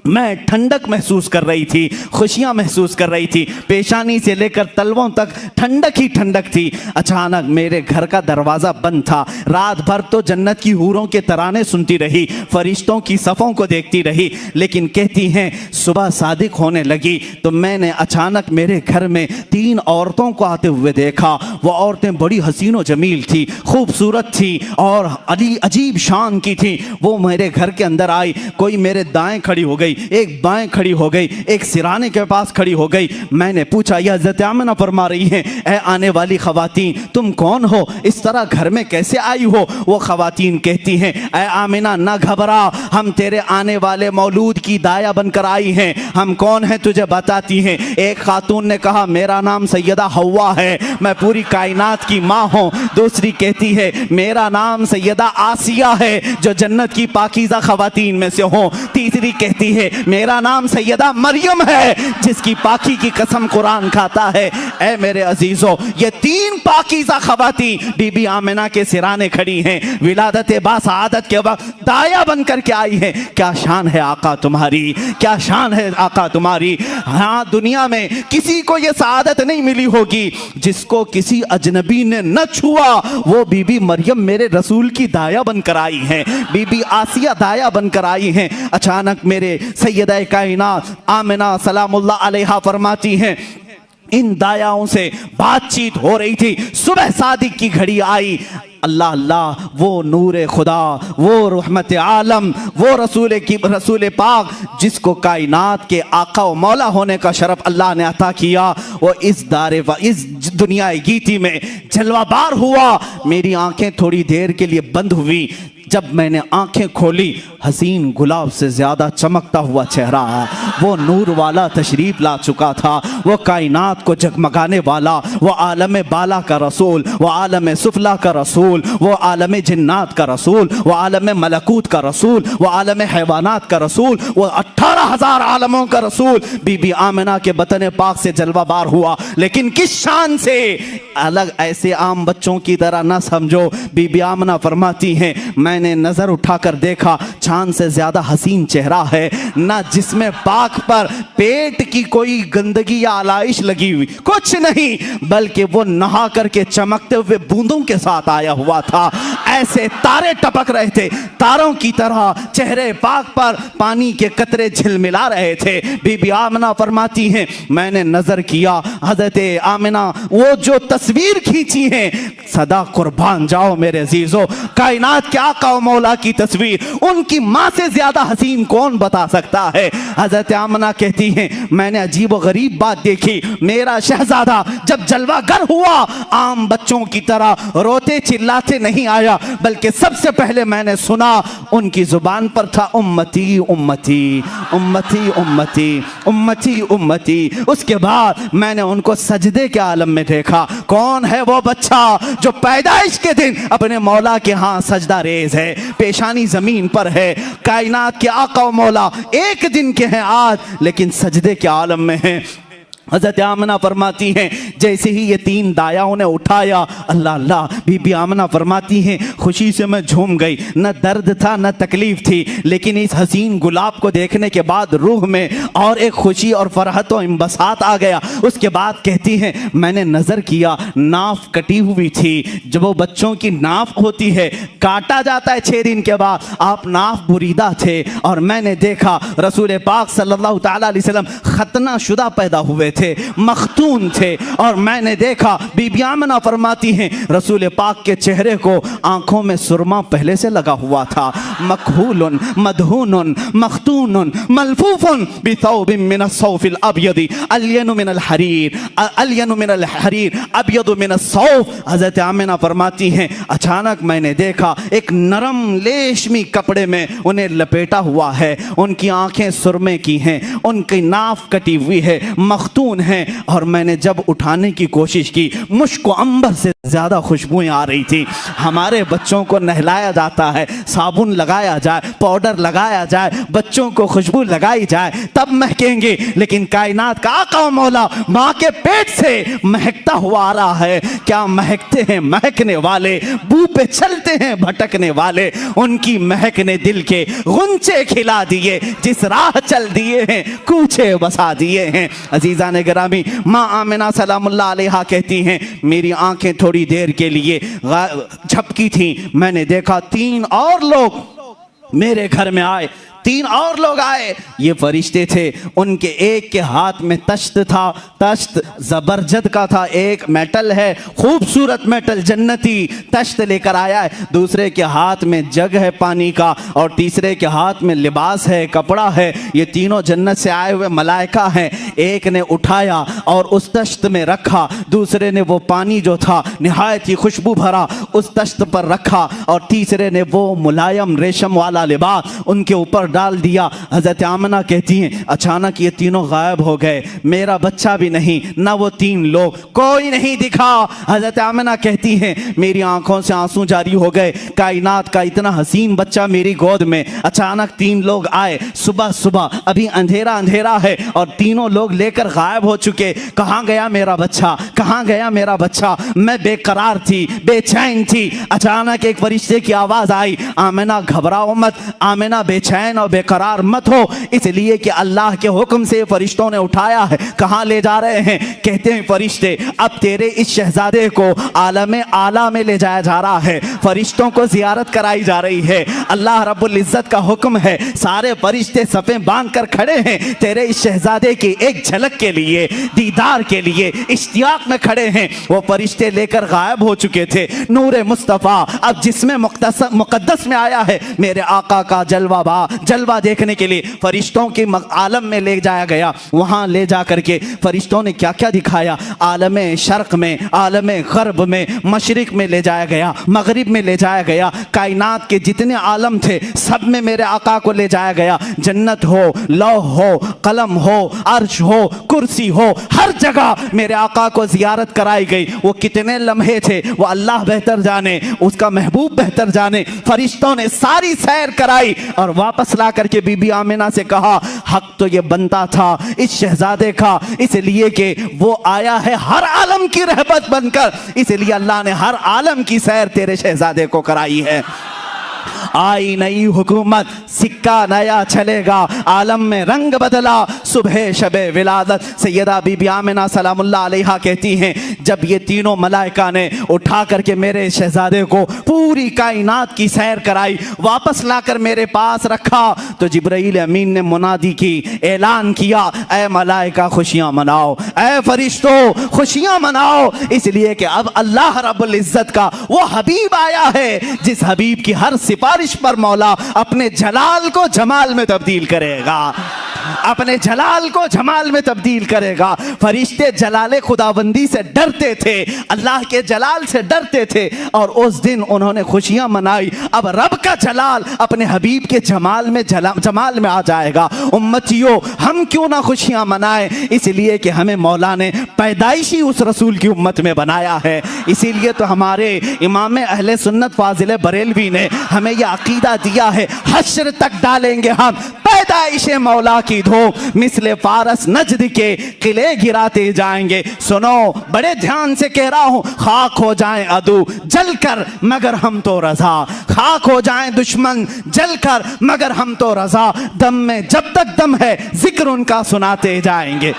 मैं ठंडक महसूस कर रही थी, खुशियां महसूस कर रही थी, पेशानी से लेकर तलवों तक ठंडक ही ठंडक थी। अचानक मेरे घर का दरवाज़ा बंद था। रात भर तो जन्नत की हूरों के तराने सुनती रही, फरिश्तों की सफ़ों को देखती रही, लेकिन कहती हैं सुबह सादिक होने लगी तो मैंने अचानक मेरे घर में 3 औरतों को आते हुए देखा। वो औरतें बड़ी हसीन व जमील थी, खूबसूरत थी और अजीब शान की थी। वो मेरे घर के अंदर आई, कोई मेरे दाएं खड़ी हो गई, एक बाएं खड़ी हो गई, एक सिराने के पास खड़ी हो गई। मैंने पूछा यह हज़रत आमना फरमा रही हैं ऐ आने वाली खवातीन तुम कौन हो, इस तरह घर में कैसे आई हो? वो खवातीन कहती हैं ऐ आमिना ना घबरा, हम तेरे आने वाले मौलूद की दाया बनकर आई हैं। हम कौन हैं तुझे बताती हैं। एक खातून ने कहा मेरा नाम सैयदा हव्वा है, मैं पूरी कायनात की माँ हूँ। दूसरी कहती है मेरा नाम सैयदा आसिया है जो जन्नत की पाकीज़ा खवातीन में से हो। तीसरी कहती है मेरा नाम सैयदा मरियम है जिसकी पाकी की कसम कुरान खाता है। ऐ मेरे अजीजों, ये 3 पाकीज़ा खवातीन बीबी आमिना के सिराने खड़ी हैं, विलादत बासआदत के वक्त दाया बनकर के आई हैं। क्या शान है आका तुम्हारी, क्या शान है आका तुम्हारी। हाँ, दुनिया में किसी को ये सआदत नहीं मिली होगी जिसको किसी अजनबी ने न छुआ, वो बीबी मरियम मेरे रसूल की दाया बनकर आई हैं, बीबी आसिया दाया बनकर आई हैं। अचानक मेरे सैयदा कायनात आमिना सलामुल्लाह अलैहा फरमाती हैं इन दायाओं से बातचीत हो रही थी। सुबह सादिक की घड़ी आई। अल्लाह अल्लाह, वो नूर खुदा, वो रहमत आलम, वो रसूल पाक जिसको कायनात के आका व मौला होने का शरफ अल्लाह ने अता किया, वो इस दुनिया गीती में जलवाबार हुआ। मेरी आंखें थोड़ी देर के लिए बंद हुई। जब मैंने आंखें खोली, हसीन गुलाब से ज्यादा चमकता हुआ चेहरा, वो नूर वाला तशरीफ ला चुका था। वो कायनात को जगमगाने वाला, वो आलम बाला का रसूल, वो आलम सुफला का रसूल, वो आलम जिन्नात का रसूल, वो आलम मलकूत का रसूल, वो आलम हैवानात का रसूल, वो 18,000 आलमों का रसूल बीबी आमिना के बतन पाक से जलवाबार हुआ। लेकिन किस शान से? अलग ऐसे आम बच्चों की तरह ना समझो। बीबी आमिना फरमाती हैं, मैंने नजर उठाकर देखा, चांद से ज्यादा हसीन चेहरा है, ना जिसमें पाक पर पेट की कोई गंदगी या आलाइश लगी हुई, कुछ नहीं, बल्कि वो नहा करके चमकते हुए बूंदों के साथ आया हुआ था। ऐसे तारे टपक रहे थे, तारों की तरह चेहरे पाक पर पानी के कतरे झिलमिला रहे थे। बीबी आमिना फरमाती हैं, मैंने नजर किया, हजरत आमिना वो जो तस्वीर खींची है, सदा कुर्बान जाओ मेरे अजीजों, कायनात के आका व मौला की तस्वीर, उनकी माँ से ज्यादा हसीन कौन बता सकता है? हजरत आमिना कहती हैं, मैंने अजीब व गरीब बात देखी। मेरा शहजादा जब जलवागर हुआ, आम बच्चों की तरह रोते चिल्लाते नहीं आया, बल्कि सबसे पहले मैंने सुना, उनकी जुबान पर था उम्मती उम्मती उम्मती उम्मती उम्मती उम्मती। उसके बाद मैंने उनको सजदे के आलम में देखा। कौन है वो बच्चा जो पैदाइश के दिन अपने मौला के यहाँ सजदा रेज है, पेशानी जमीन पर है। कायनात के आका व मौला एक दिन के हैं आज, लेकिन सजदे के आलम में हैं। हज़रत आमिना फरमाती हैं, जैसे ही ये 3 दायाओं ने उठाया, अल्लाह अल्लाह, बीबी आमिना फरमाती हैं, खुशी से मैं झूम गई। न दर्द था न तकलीफ थी, लेकिन इस हसीन गुलाब को देखने के बाद रूह में और एक खुशी और फरहत और इंबसात आ गया। उसके बाद कहती हैं, मैंने नज़र किया, नाफ कटी हुई थी। जब वो बच्चों की नाफ होती है, काटा जाता है 6 दिन के बाद, आप नाफ बुरीदा थे, और मैंने देखा रसूल पाक सल्लल्लाहु तआला अलैहि वसल्लम खतना शुदा पैदा हुए थे, मखतून थे। और मैंने देखा, बीबी आमिना फरमाती हैं, रसूल पाक के चेहरे को आंखों में सुरमा पहले से लगा हुआ था। मखहूलन मदहूनुन मखतूनुन मलफूफुन बिथौबिन मिन अस्सौफिल अबयदी अल्यनु मिन अल हरीर अल्यनु मिन अल हरीर अबयदु मिन अस्सौफ। हज़रत आमिना फरमाती हैं, अचानक मैंने देखा एक नरम लेशमी कपड़े में उन्हें लपेटा हुआ है, उनकी आंखें सुरमे की हैं, उनकी नाफ कटी हुई है, मखतून हैं। और मैंने जब उठाने की कोशिश की, मुश्क अंबर से ज्यादा खुशबुएं आ रही थी। हमारे बच्चों को नहलाया जाता है, साबुन लगाया जाए, पाउडर लगाया जाए, बच्चों को खुशबू लगाई जाए, तब महकेंगे। लेकिन कायनात का आका व मौला माँ के पेट से महकता हुआ आ रहा है। क्या महकते हैं महकने वाले, बू पे चलते हैं भटकने वाले। उनकी महक ने दिल के गुंचे खिला दिए, जिस राह चल दिए हैं कूचे बसा दिए हैं। अजीजा ने गिरामी, माँ आमिना सलामुल्लाह अलैहा कहती हैं, मेरी आंखें थोड़ी देर के लिए झपकी थी। मैंने देखा 3 और लोग मेरे घर में आए, 3 और लोग आए। ये फरिश्ते थे, उनके एक के हाथ में तश्त था, तश्त जबरजद का था, एक मेटल है, खूबसूरत मेटल जन्नती तश्त लेकर आया है। दूसरे के हाथ में जग है पानी का, और तीसरे के हाथ में लिबास है, कपड़ा है। ये तीनों जन्नत से आए हुए मलाइका हैं। एक ने उठाया और उस तश्त में रखा, दूसरे ने वो पानी जो था निहायत ही खुशबू भरा उस तश्त पर रखा, और तीसरे ने वो मुलायम रेशम वाला लिबास उनके ऊपर डाल दिया। हज़रत आमिना कहती हैं, अचानक ये तीनों गायब हो गए। मेरा बच्चा भी नहीं, ना वो 3 लोग, कोई नहीं दिखा। हज़रत आमिना कहती हैं, मेरी आंखों से आंसू जारी हो गए। कायनात का इतना हसीन बच्चा मेरी गोद में, अचानक 3 लोग आए। सुबह सुबह अभी अंधेरा अंधेरा है और तीनों लोग लेकर गायब हो चुके। कहाँ गया मेरा बच्चा, कहाँ कहाँ गया मेरा बच्चा। मैं बेकरार थी, बेचैन थी। अचानक एक फरिश्ते की आवाज़ आई, आमिना घबराओ मत, आमिना बेचैन और बेकरार मत हो, इसलिए कि अल्लाह के हुक्म से फरिश्तों ने उठाया है। कहाँ ले जा रहे हैं? कहते हैं फरिश्ते अब तेरे इस शहजादे को आलम आला में ले जाया जा रहा है, फरिश्तों को जियारत कराई जा रही है। अल्लाह रब्बुल इज्जत का हुक्म है, सारे फरिश्ते सफ़ें बांध कर खड़े हैं तेरे इस शहजादे की एक झलक के लिए, दीदार के लिए इश्तियाक में खड़े हैं। वो फरिश्ते लेकर गायब हो चुके थे। नूरे मुस्तफ़ा अब जिसमें मुक़द्दस में आया है, मेरे आका का जलवा देखने के लिए फरिश्तों के आलम में ले जाया गया। वहाँ ले जा करके फरिश्तों ने क्या क्या दिखाया, आलम शर्क में, आलम गर्ब में, मशरिक में ले जाया गया, मगरिब में ले जाया गया। कायनात के जितने आलम थे सब में मेरे आका को ले जाया गया। जन्नत हो, लौह हो, कलम हो, अर्श हो, कुर्सी हो, हर जगह मेरे आका को जियारत कराई गई। वो कितने लम्हे थे वो अल्लाह बेहतर जाने, उसका महबूब बेहतर जाने। फरिश्तों ने सारी सैर कराई और वापस ला करके बीबी आमिना से कहा, हक तो ये बनता था इस शहजादे का, इसलिए कि वो आया है हर आलम की रहमत बनकर, इसलिए अल्लाह ने हर आलम की सैर तेरे शहजादे को कराई है। आई नई हुकूमत, सिक्का नया चलेगा, आलम में रंग बदला, सुबह शबे विलादत। सैयदा बीबी आमिना सलामुल्लाह अलैहा कहती हैं, जब ये तीनों मलाइका ने उठा करके मेरे शहजादे को पूरी कायनात की सैर कराई, वापस लाकर मेरे पास रखा, तो जिब्राईल अमीन ने मुनादी की, ऐलान किया, ऐ मलाइका खुशियां मनाओ, ऐ फरिश्तों खुशियां मनाओ, इसलिए कि अब अल्लाह रब्बुल इज्जत का वो हबीब आया है जिस हबीब की हर सिफारिश पर मौला अपने जलाल को जमाल में तब्दील करेगा, अपने जलाल को जमाल में तब्दील करेगा। फरिश्ते जलाले खुदाबंदी से डरते थे, अल्लाह के जलाल से डरते थे, और उस दिन उन्होंने खुशियां मनाई। अब रब का जलाल अपने हबीब के जमाल में आ जाएगा। उम्मतियों, हम क्यों ना खुशियां मनाएं, इसलिए कि हमें मौला ने पैदाइशी उस रसूल की उम्मत में बनाया है। इसीलिए तो हमारे इमाम अहले सुन्नत फाजिल बरेलवी ने हमें यह अकीदा दिया है, हश्र तक डालेंगे हम पैदाइश मौला की धूम, मिसले फारस नजद के किले गिराते जाएंगे। सुनो, बड़े ध्यान से कह रहा हूं, खाक हो जाएं अदू जलकर मगर हम तो रजा, खाक हो जाएं दुश्मन जलकर मगर हम तो रजा, दम में जब तक दम है जिक्र उनका सुनाते जाएंगे,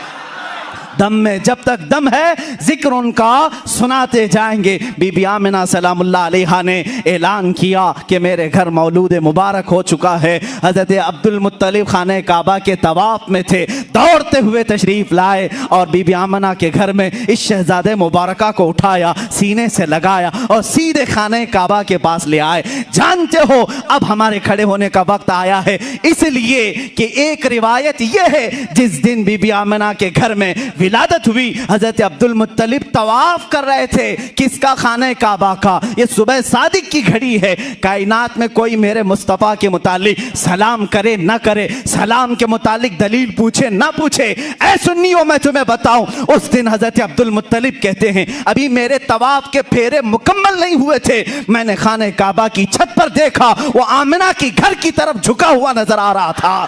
दम में जब तक दम है जिक्र उनका सुनाते जाएंगे। बीबी आमिना सलामुल्लाह अलैहा ने ऐलान किया कि मेरे घर मौलूद मुबारक हो चुका है। हज़रत अब्दुल मुत्तलिब खाने काबा के तवाफ में थे, दौड़ते हुए तशरीफ़ लाए और बीबी आमिना के घर में इस शहजादे मुबारका को उठाया, सीने से लगाया और सीधे खाने काबा के पास ले आए। जानते हो अब हमारे खड़े होने का वक्त आया है, इसलिए कि एक रिवायत यह है, जिस दिन बीबी आमिना के घर में विलादत हुई, हजरत अब्दुल मुत्तलिब तवाफ कर रहे थे, किसका? खाने काबा का। ये सुबह सादिक की घड़ी है। कायनात में कोई मेरे मुस्तफ़ा के मुतालिक सलाम करे ना करे, सलाम के मुतालिक दलील पूछे ना पूछे, ऐ सुन्नियों मैं तुम्हें बताऊं, उस दिन हजरत अब्दुल मुत्तलिब कहते हैं, अभी मेरे तवाफ के फेरे मुकम्मल नहीं हुए थे, मैंने खाने काबा की छत पर देखा, वो आमिना की घर की तरफ झुका हुआ नजर आ रहा था,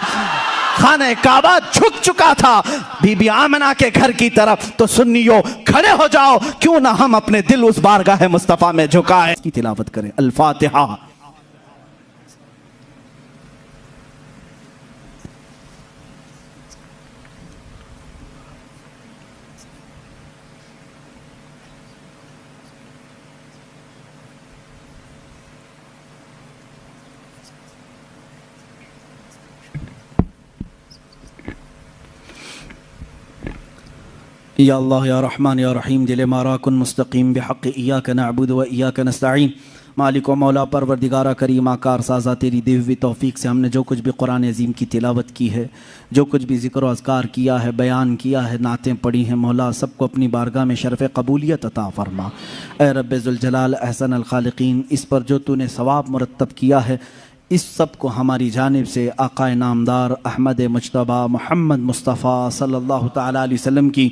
खाने काबा झुक चुका था बीबी आमिना के घर की तरफ। तो सुन्नियों खड़े हो जाओ, क्यों ना हम अपने दिल उस बारगाह मुस्तफा में झुकाएं, इसकी तिलावत करें। अल फातिहा। या अल्लाह या रहमान या रहीम दिल माराकुन मुस्तकीम बिहक़ इय्याक नअबुदु व इय्याक नस्तईन। मालिक व मौला परवरदिगारा करीम आकार साज़ा तेरी दी हुई तौफ़ीक से हमने जो कुछ भी कुरान अज़ीम की तिलावत की है, जो कुछ भी ज़िक्र व अज़कार किया है, बयान किया है, नातें पढ़ी हैं, मौला सबको अपनी बारगाह में शरफ़ कबूलियत अता फ़रमा। ए रब्बे ज़ुल जलाल अहसन अल ख़ालिक़ीन, इस पर जो तूने सवाब मुरत्तब किया है, इस सब को हमारी जानिब से आक़ाए नामदार अहमद मुज्तबा मोहम्मद मुस्तफ़ा सल्लल्लाहु तआला अलैहि वसल्लम की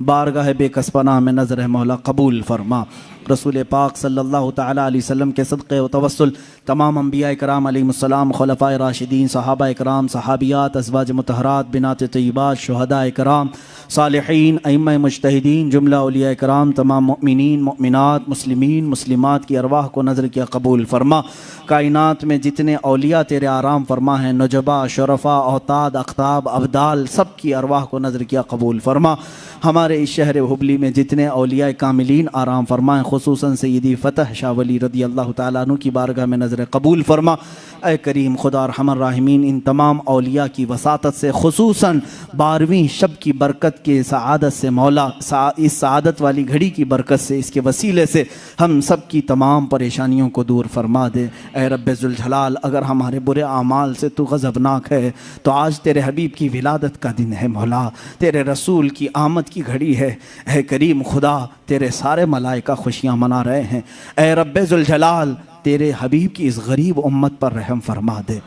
बारगाह बेकसपना में नज़र मौला कबूल फरमा। रसूल पाक सल्लल्लाहु ताला अलैहि वसल्लम के सदक़े व तवस्सुल तमाम अंबिया इकराम अलैहिमुस्सलाम, खुलफ़ाए राशिदीन, सहाबा इकराम, सहाबियात, अज़वाज मुतहरात, बिनात तय्यिबात, शुहदा इकराम, सालिहीन, अइम्मा मुज्तहिदीन, जुमला औलिया इकराम, तमाम मुमिनीन मुमिनात, मुस्लिमीन मुस्लिमात की अरवाह को नज़र किया कबूल फरमा। कायनात में जितने औलिया तेरे आराम फरमा हैं, नजबा, शरफ़ा, औताद, अख्ताब, अब्दाल, सब की अरवाह को नज़र किया कबूल फरमा। हमारे इस शहर हुबली में जितने औलिया कामिलीन आराम फरमाएँ, खुसूसन सय्यदी फ़तह शाह वली रदी अल्लाह तआला अन्हु की बारगाह में नज़र कबूल फरमा। ऐ करीम खुदा रहमान राहिमीन, इन तमाम औलिया की वसातत से, खुसूसन 12वीं शब की बरकत के सआदत से मौला, इस सआदत वाली घड़ी की बरकत से, इसके वसीले से हम सब की तमाम परेशानियों को दूर फरमा दे। ऐ रब्बे ज़ुल जलाल, अगर हमारे बुरे आमाल से तू गज़बनाक है तो आज तेरे हबीब की विलादत का दिन है मौला, तेरे रसूल की आमद की घड़ी है। ऐ करीम खुदा, तेरे सारे मलाइका खुशियाँ मना रहे हैं। ऐ रब्बे ज़ुल जलाल, तेरे हबीब की इस गरीब उम्मत पर रहम फरमा दे।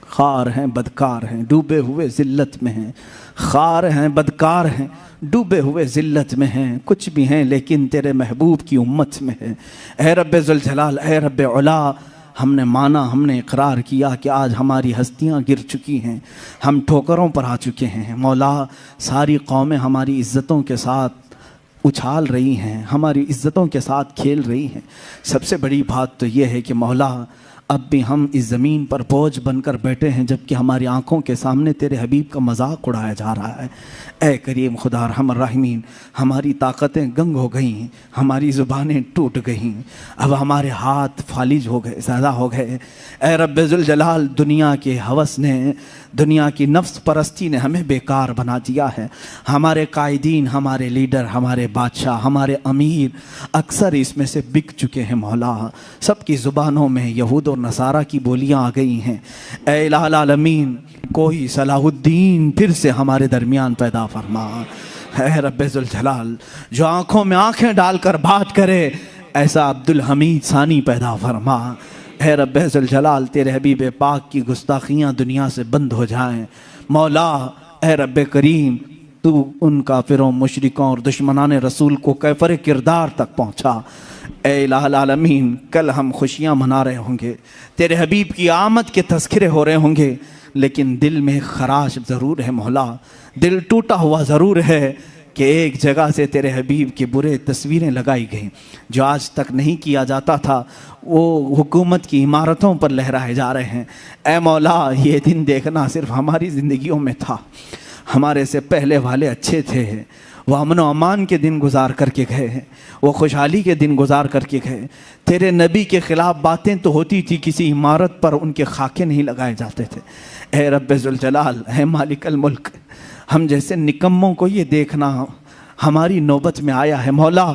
खार हैं, बदकार हैं, डूबे हुए ज़िल्लत में हैं, खार हैं, बदकार हैं, डूबे हुए ज़िल्लत में हैं, कुछ भी हैं लेकिन तेरे महबूब की उम्मत में है। ऐ रब्बे ज़ुल जलाल, ऐ रब्बे उला, हमने माना, हमने इकरार किया कि आज हमारी हस्तियाँ गिर चुकी हैं, हम ठोकरों पर आ चुके हैं मौला। सारी कौमें हमारी इज़्ज़तों के साथ उछाल रही हैं, हमारी इज़्ज़तों के साथ खेल रही हैं। सबसे बड़ी बात तो ये है कि मौला, अब भी हम इस ज़मीन पर बोझ बनकर बैठे हैं, जबकि हमारी आँखों के सामने तेरे हबीब का मजाक उड़ाया जा रहा है। ऐ करीम खुदा रहमान राहिमीन, हमारी ताकतें गंग हो गईं, हमारी ज़ुबानें टूट गईं, अब हमारे हाथ फालिज हो गए, ज़्यादा हो गए। ऐ रब्बे ज़ुल जलाल, दुनिया के हवस ने, दुनिया की नफ्स परस्ती ने हमें बेकार बना दिया है। हमारे कायदीन, हमारे लीडर, हमारे बादशाह, हमारे अमीर अक्सर इसमें से बिक चुके हैं मौला। सबकी ज़ुबानों में यहूद और नसारा की बोलियां आ गई हैं। ऐ इलाहुल आलमीन, कोई सलाहुद्दीन फिर से हमारे दरमियान पैदा फरमा। है रब्बे ज़ुल जलाल, जो आँखों में आँखें डालकर बात करे, ऐसा अब्दुल हमीद सानी पैदा फरमा। है रब्बे ज़ुल जलाल, तेरे हबीब पाक की गुस्ताखियाँ दुनिया से बंद हो जाएं मौला। है रब्बे करीम, तू उन काफिरों, मुशरिकों और दुश्मनान रसूल को कैफर किरदार तक पहुँचा। ऐ इलाहुल आलमीन, कल हम खुशियाँ मना रहे होंगे, तेरे हबीब की आमद के तज़किरे हो रहे होंगे, लेकिन दिल में खराश ज़रूर है मौला, दिल टूटा हुआ ज़रूर है कि एक जगह से तेरे हबीब की बुरे तस्वीरें लगाई गई, जो आज तक नहीं किया जाता था, वो हुकूमत की इमारतों पर लहराए जा रहे हैं। ऐ मौला, ये दिन देखना सिर्फ हमारी ज़िंदगियों में था, हमारे से पहले वाले अच्छे थे, वो अमन व अमान के दिन गुजार करके गए हैं, वो खुशहाली के दिन गुजार करके गए। तेरे नबी के ख़िलाफ़ बातें तो होती थी, किसी इमारत पर उनके खाके नहीं लगाए जाते थे। ऐ रब्बे ज़ुल जलाल, है मालिकल मुल्क, हम जैसे निकम्मों को ये देखना हमारी नौबत में आया है मौला।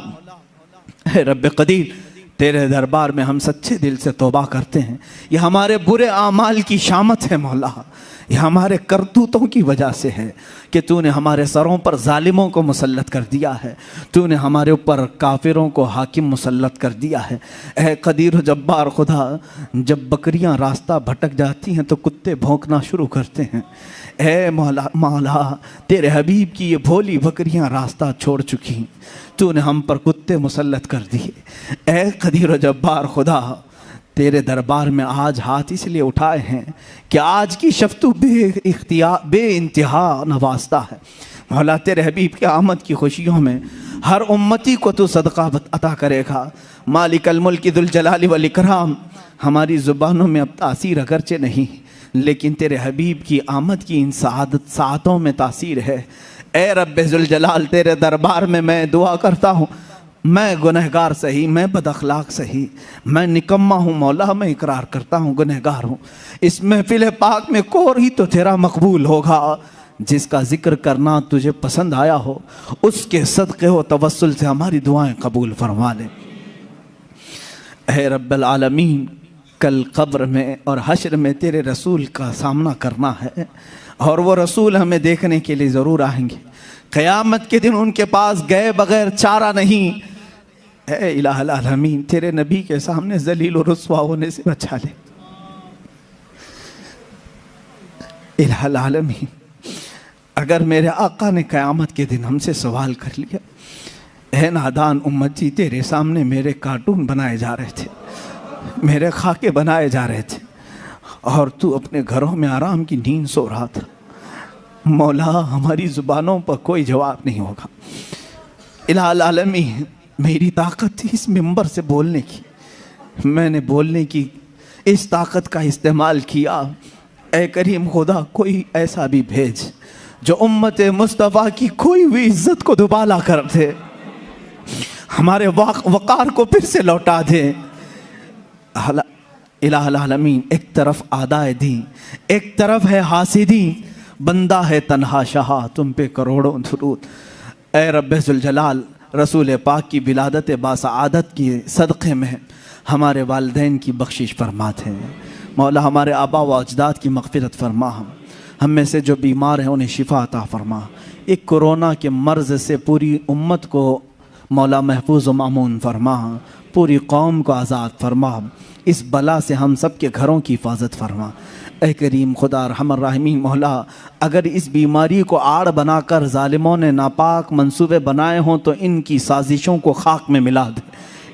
है रब्बे कदीर, तेरे दरबार में हम सच्चे दिल से तौबा करते हैं। ये हमारे बुरे आमाल की शामत है मौला, ये हमारे करतूतों की वजह से है कि तूने हमारे सरों पर जालिमों को मुसल्लत कर दिया है, तूने हमारे ऊपर काफिरों को हाकिम मुसल्लत कर दिया है। ऐ कदीर जब्बार खुदा, जब बकरियां रास्ता भटक जाती हैं तो कुत्ते भौंकना शुरू करते हैं। ऐ मौला, मौला, तेरे हबीब की ये भोली बकरियां रास्ता छोड़ चुकी, तूने हम पर कुत्ते मुसल्लत कर दिए। ऐ कदीर जब्बार खुदा, तेरे दरबार में आज हाथ इसलिए उठाए हैं कि आज की शफ्तु बे इंतहा नवास्ता है मौला। तेरे हबीब के आमद की खुशियों में हर उम्मती को तू सदका अता करेगा। मालिकल मुल्क दुल जलाली वल इकराम, हमारी ज़ुबानों में अब तासीर अगरचे नहीं, लेकिन तेरे हबीब की आमद की इन सातों में तासीर है। ए रब्बे ज़ुल जलाल, तेरे दरबार में मैं दुआ करता हूँ, मैं गुनहगार सही, मैं बदअखलाक सही, मैं निकम्मा हूँ मौला, मैं इकरार करता हूँ गुनहगार हूँ। इस महफिल पाक में कोई तो तेरा मकबूल होगा, जिसका जिक्र करना तुझे पसंद आया हो, उसके सदक़े व तवस्सुल से हमारी दुआएं कबूल फरमा ले। ऐ रब्बल आलमीन, कल क़ब्र में और हश्र में तेरे रसूल का सामना करना है, और वो रसूल हमें देखने के लिए ज़रूर आएंगे। क़यामत के दिन उनके पास गए बगैर चारा नहीं। ऐ इलाहुल आलमीन, तेरे नबी के सामने ज़लील और रुस्वा होने से बचा ले। इलाहुल आलमीन, अगर मेरे आका ने क़यामत के दिन हमसे सवाल कर लिया, है नादान उम्मत जी, तेरे सामने मेरे कार्टून बनाए जा रहे थे, मेरे खाके बनाए जा रहे थे, और तू अपने घरों में आराम की नींद सो रहा था। मौला, हमारी ज़ुबानों पर कोई जवाब नहीं होगा। इलाहुल आलमीन, मेरी ताकत थी इस मिंबर से बोलने की, मैंने बोलने की इस ताकत का इस्तेमाल किया। ए करीम खुदा, कोई ऐसा भी भेज जो उम्मत मुस्तफ़ा की कोई भी इज्जत को दुबाला कर दे, हमारे वक़ार को फिर से लौटा दे। इलाहुल आलमीन, एक तरफ आदाए दी, एक तरफ है हासिदी, बंदा है तन्हा शाह, तुम पे करोड़ों दुरूद। ए रब्बे ज़ुल जलाल, रसूल पाक की विलादत बासआदत की सदक़े में हमारे वालिदैन की बख्शिश फरमाते हैं। मौला, हमारे आबा व अजदाद की मग़फ़िरत फरमा, हम में से जो बीमार हैं उन्हें शिफा अता फरमा। एक कोरोना के मर्ज़ से पूरी उम्मत को मौला महफूज व मामून फरमा, पूरी कौम को आज़ाद फरमा, इस बला से हम सब के घरों की हिफाजत फरमा। ए करीम खुदा रहमर राहिमीन, मौला, अगर इस बीमारी को आड़ बनाकर ज़ालिमों ने नापाक मंसूबे बनाए हों तो इनकी साजिशों को खाक में मिला दे,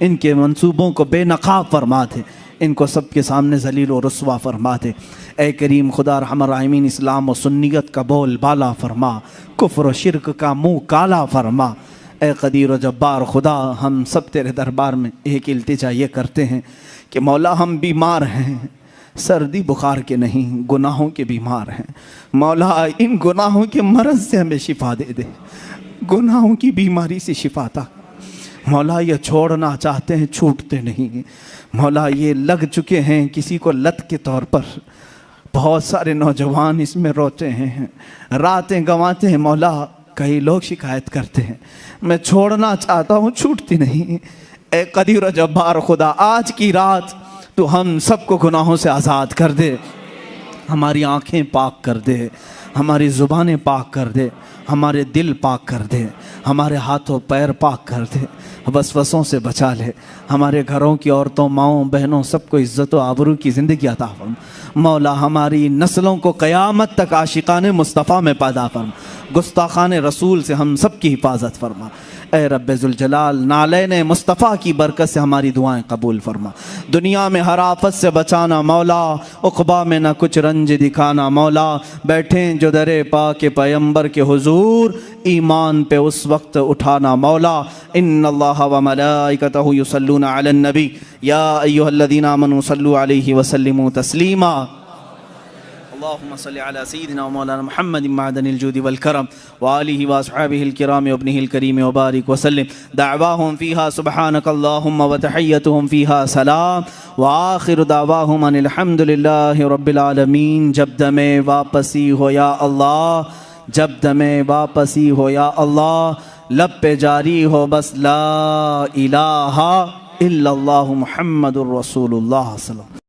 इनके मंसूबों को बेनकाब फरमा दे, इनको सबके सामने ज़लील व रुस्वा फरमा दे। ए करीम खुदा रहमर राहिमीन, इस्लाम व सुन्नियत का बोल बाला फरमा, कुफ्र व शिरक का मुँह काला फरमा। ए क़दीर व जब्बार खुदा, हम सब तेरे दरबार में एक इल्तिजा ये करते हैं कि मौला, हम बीमार हैं, सर्दी बुखार के नहीं, गुनाहों के बीमार हैं। मौला, इन गुनाहों के मरज़ से हमें शिफा दे दे, गुनाहों की बीमारी से शिफा ता। मौला, ये छोड़ना चाहते हैं, छूटते नहीं। मौला, ये लग चुके हैं किसी को लत के तौर पर, बहुत सारे नौजवान इसमें रोते हैं, रातें गंवाते हैं। मौला, कई लोग शिकायत करते हैं, मैं छोड़ना चाहता हूँ, छूटती नहीं। ए क़दीर जब्बार खुदा, आज की रात तो हम सबको गुनाहों से आज़ाद कर दे, हमारी आँखें पाक कर दे, हमारी ज़ुबानें पाक कर दे, हमारे दिल पाक कर दे, हमारे हाथों पैर पाक कर दे, वसवसों से बचा ले, हमारे घरों की औरतों, माओं, बहनों सबको इज़्ज़त व आबरू की ज़िंदगी अता फरमा। मौला, हमारी नस्लों को क़यामत तक आशिकाने मुस्तफ़ा में पैदा फरमा, गुस्ताखाने रसूल से हम सब की हिफाजत फरमा। ए रब्बे ज़ुल जलाल, नालैने मुस्तफ़ा की बरकत से हमारी दुआएं कबूल फरमा। दुनिया में हर आफत से बचाना मौला, उक़बा में न कुछ रंज दिखाना मौला। बैठें जो दरे पाक पैगंबर के हुजूर, ईमान पे उस वक्त उठाना मौला। इन्नल्लाह व मलाइकतहु युसल्लूना अलन नबी या अय्युहल्लज़ीना आमनू सल्लु अलैहि व सल्लिमू तस्लीमा। अल्लाहुम्मा सल्लि अला सय्यिदिना व मौलाना मुहम्मदिन मअदनिल जूदि वल करम व आलिहि व अस्हाबिहिल किराम व इब्निहिल करीम व बारिक व सल्लिम। दअवाहुम फीहा सुब्हानकल्लाहुम्मा व तहिय्यतुहुम फीहा सलाम व आखिरु दअवाहुम अनिल हम्दुलिल्लाहि रब्बिल आलमीन। जब दमे वापसी हो या अल्लाह, जब दमे वापसी हो या अल्लाह, लब पे जारी हो बस ला इलाहा इल्लल्लाहु मुहम्मदुर रसूलुल्लाह सल्लल्लाहु।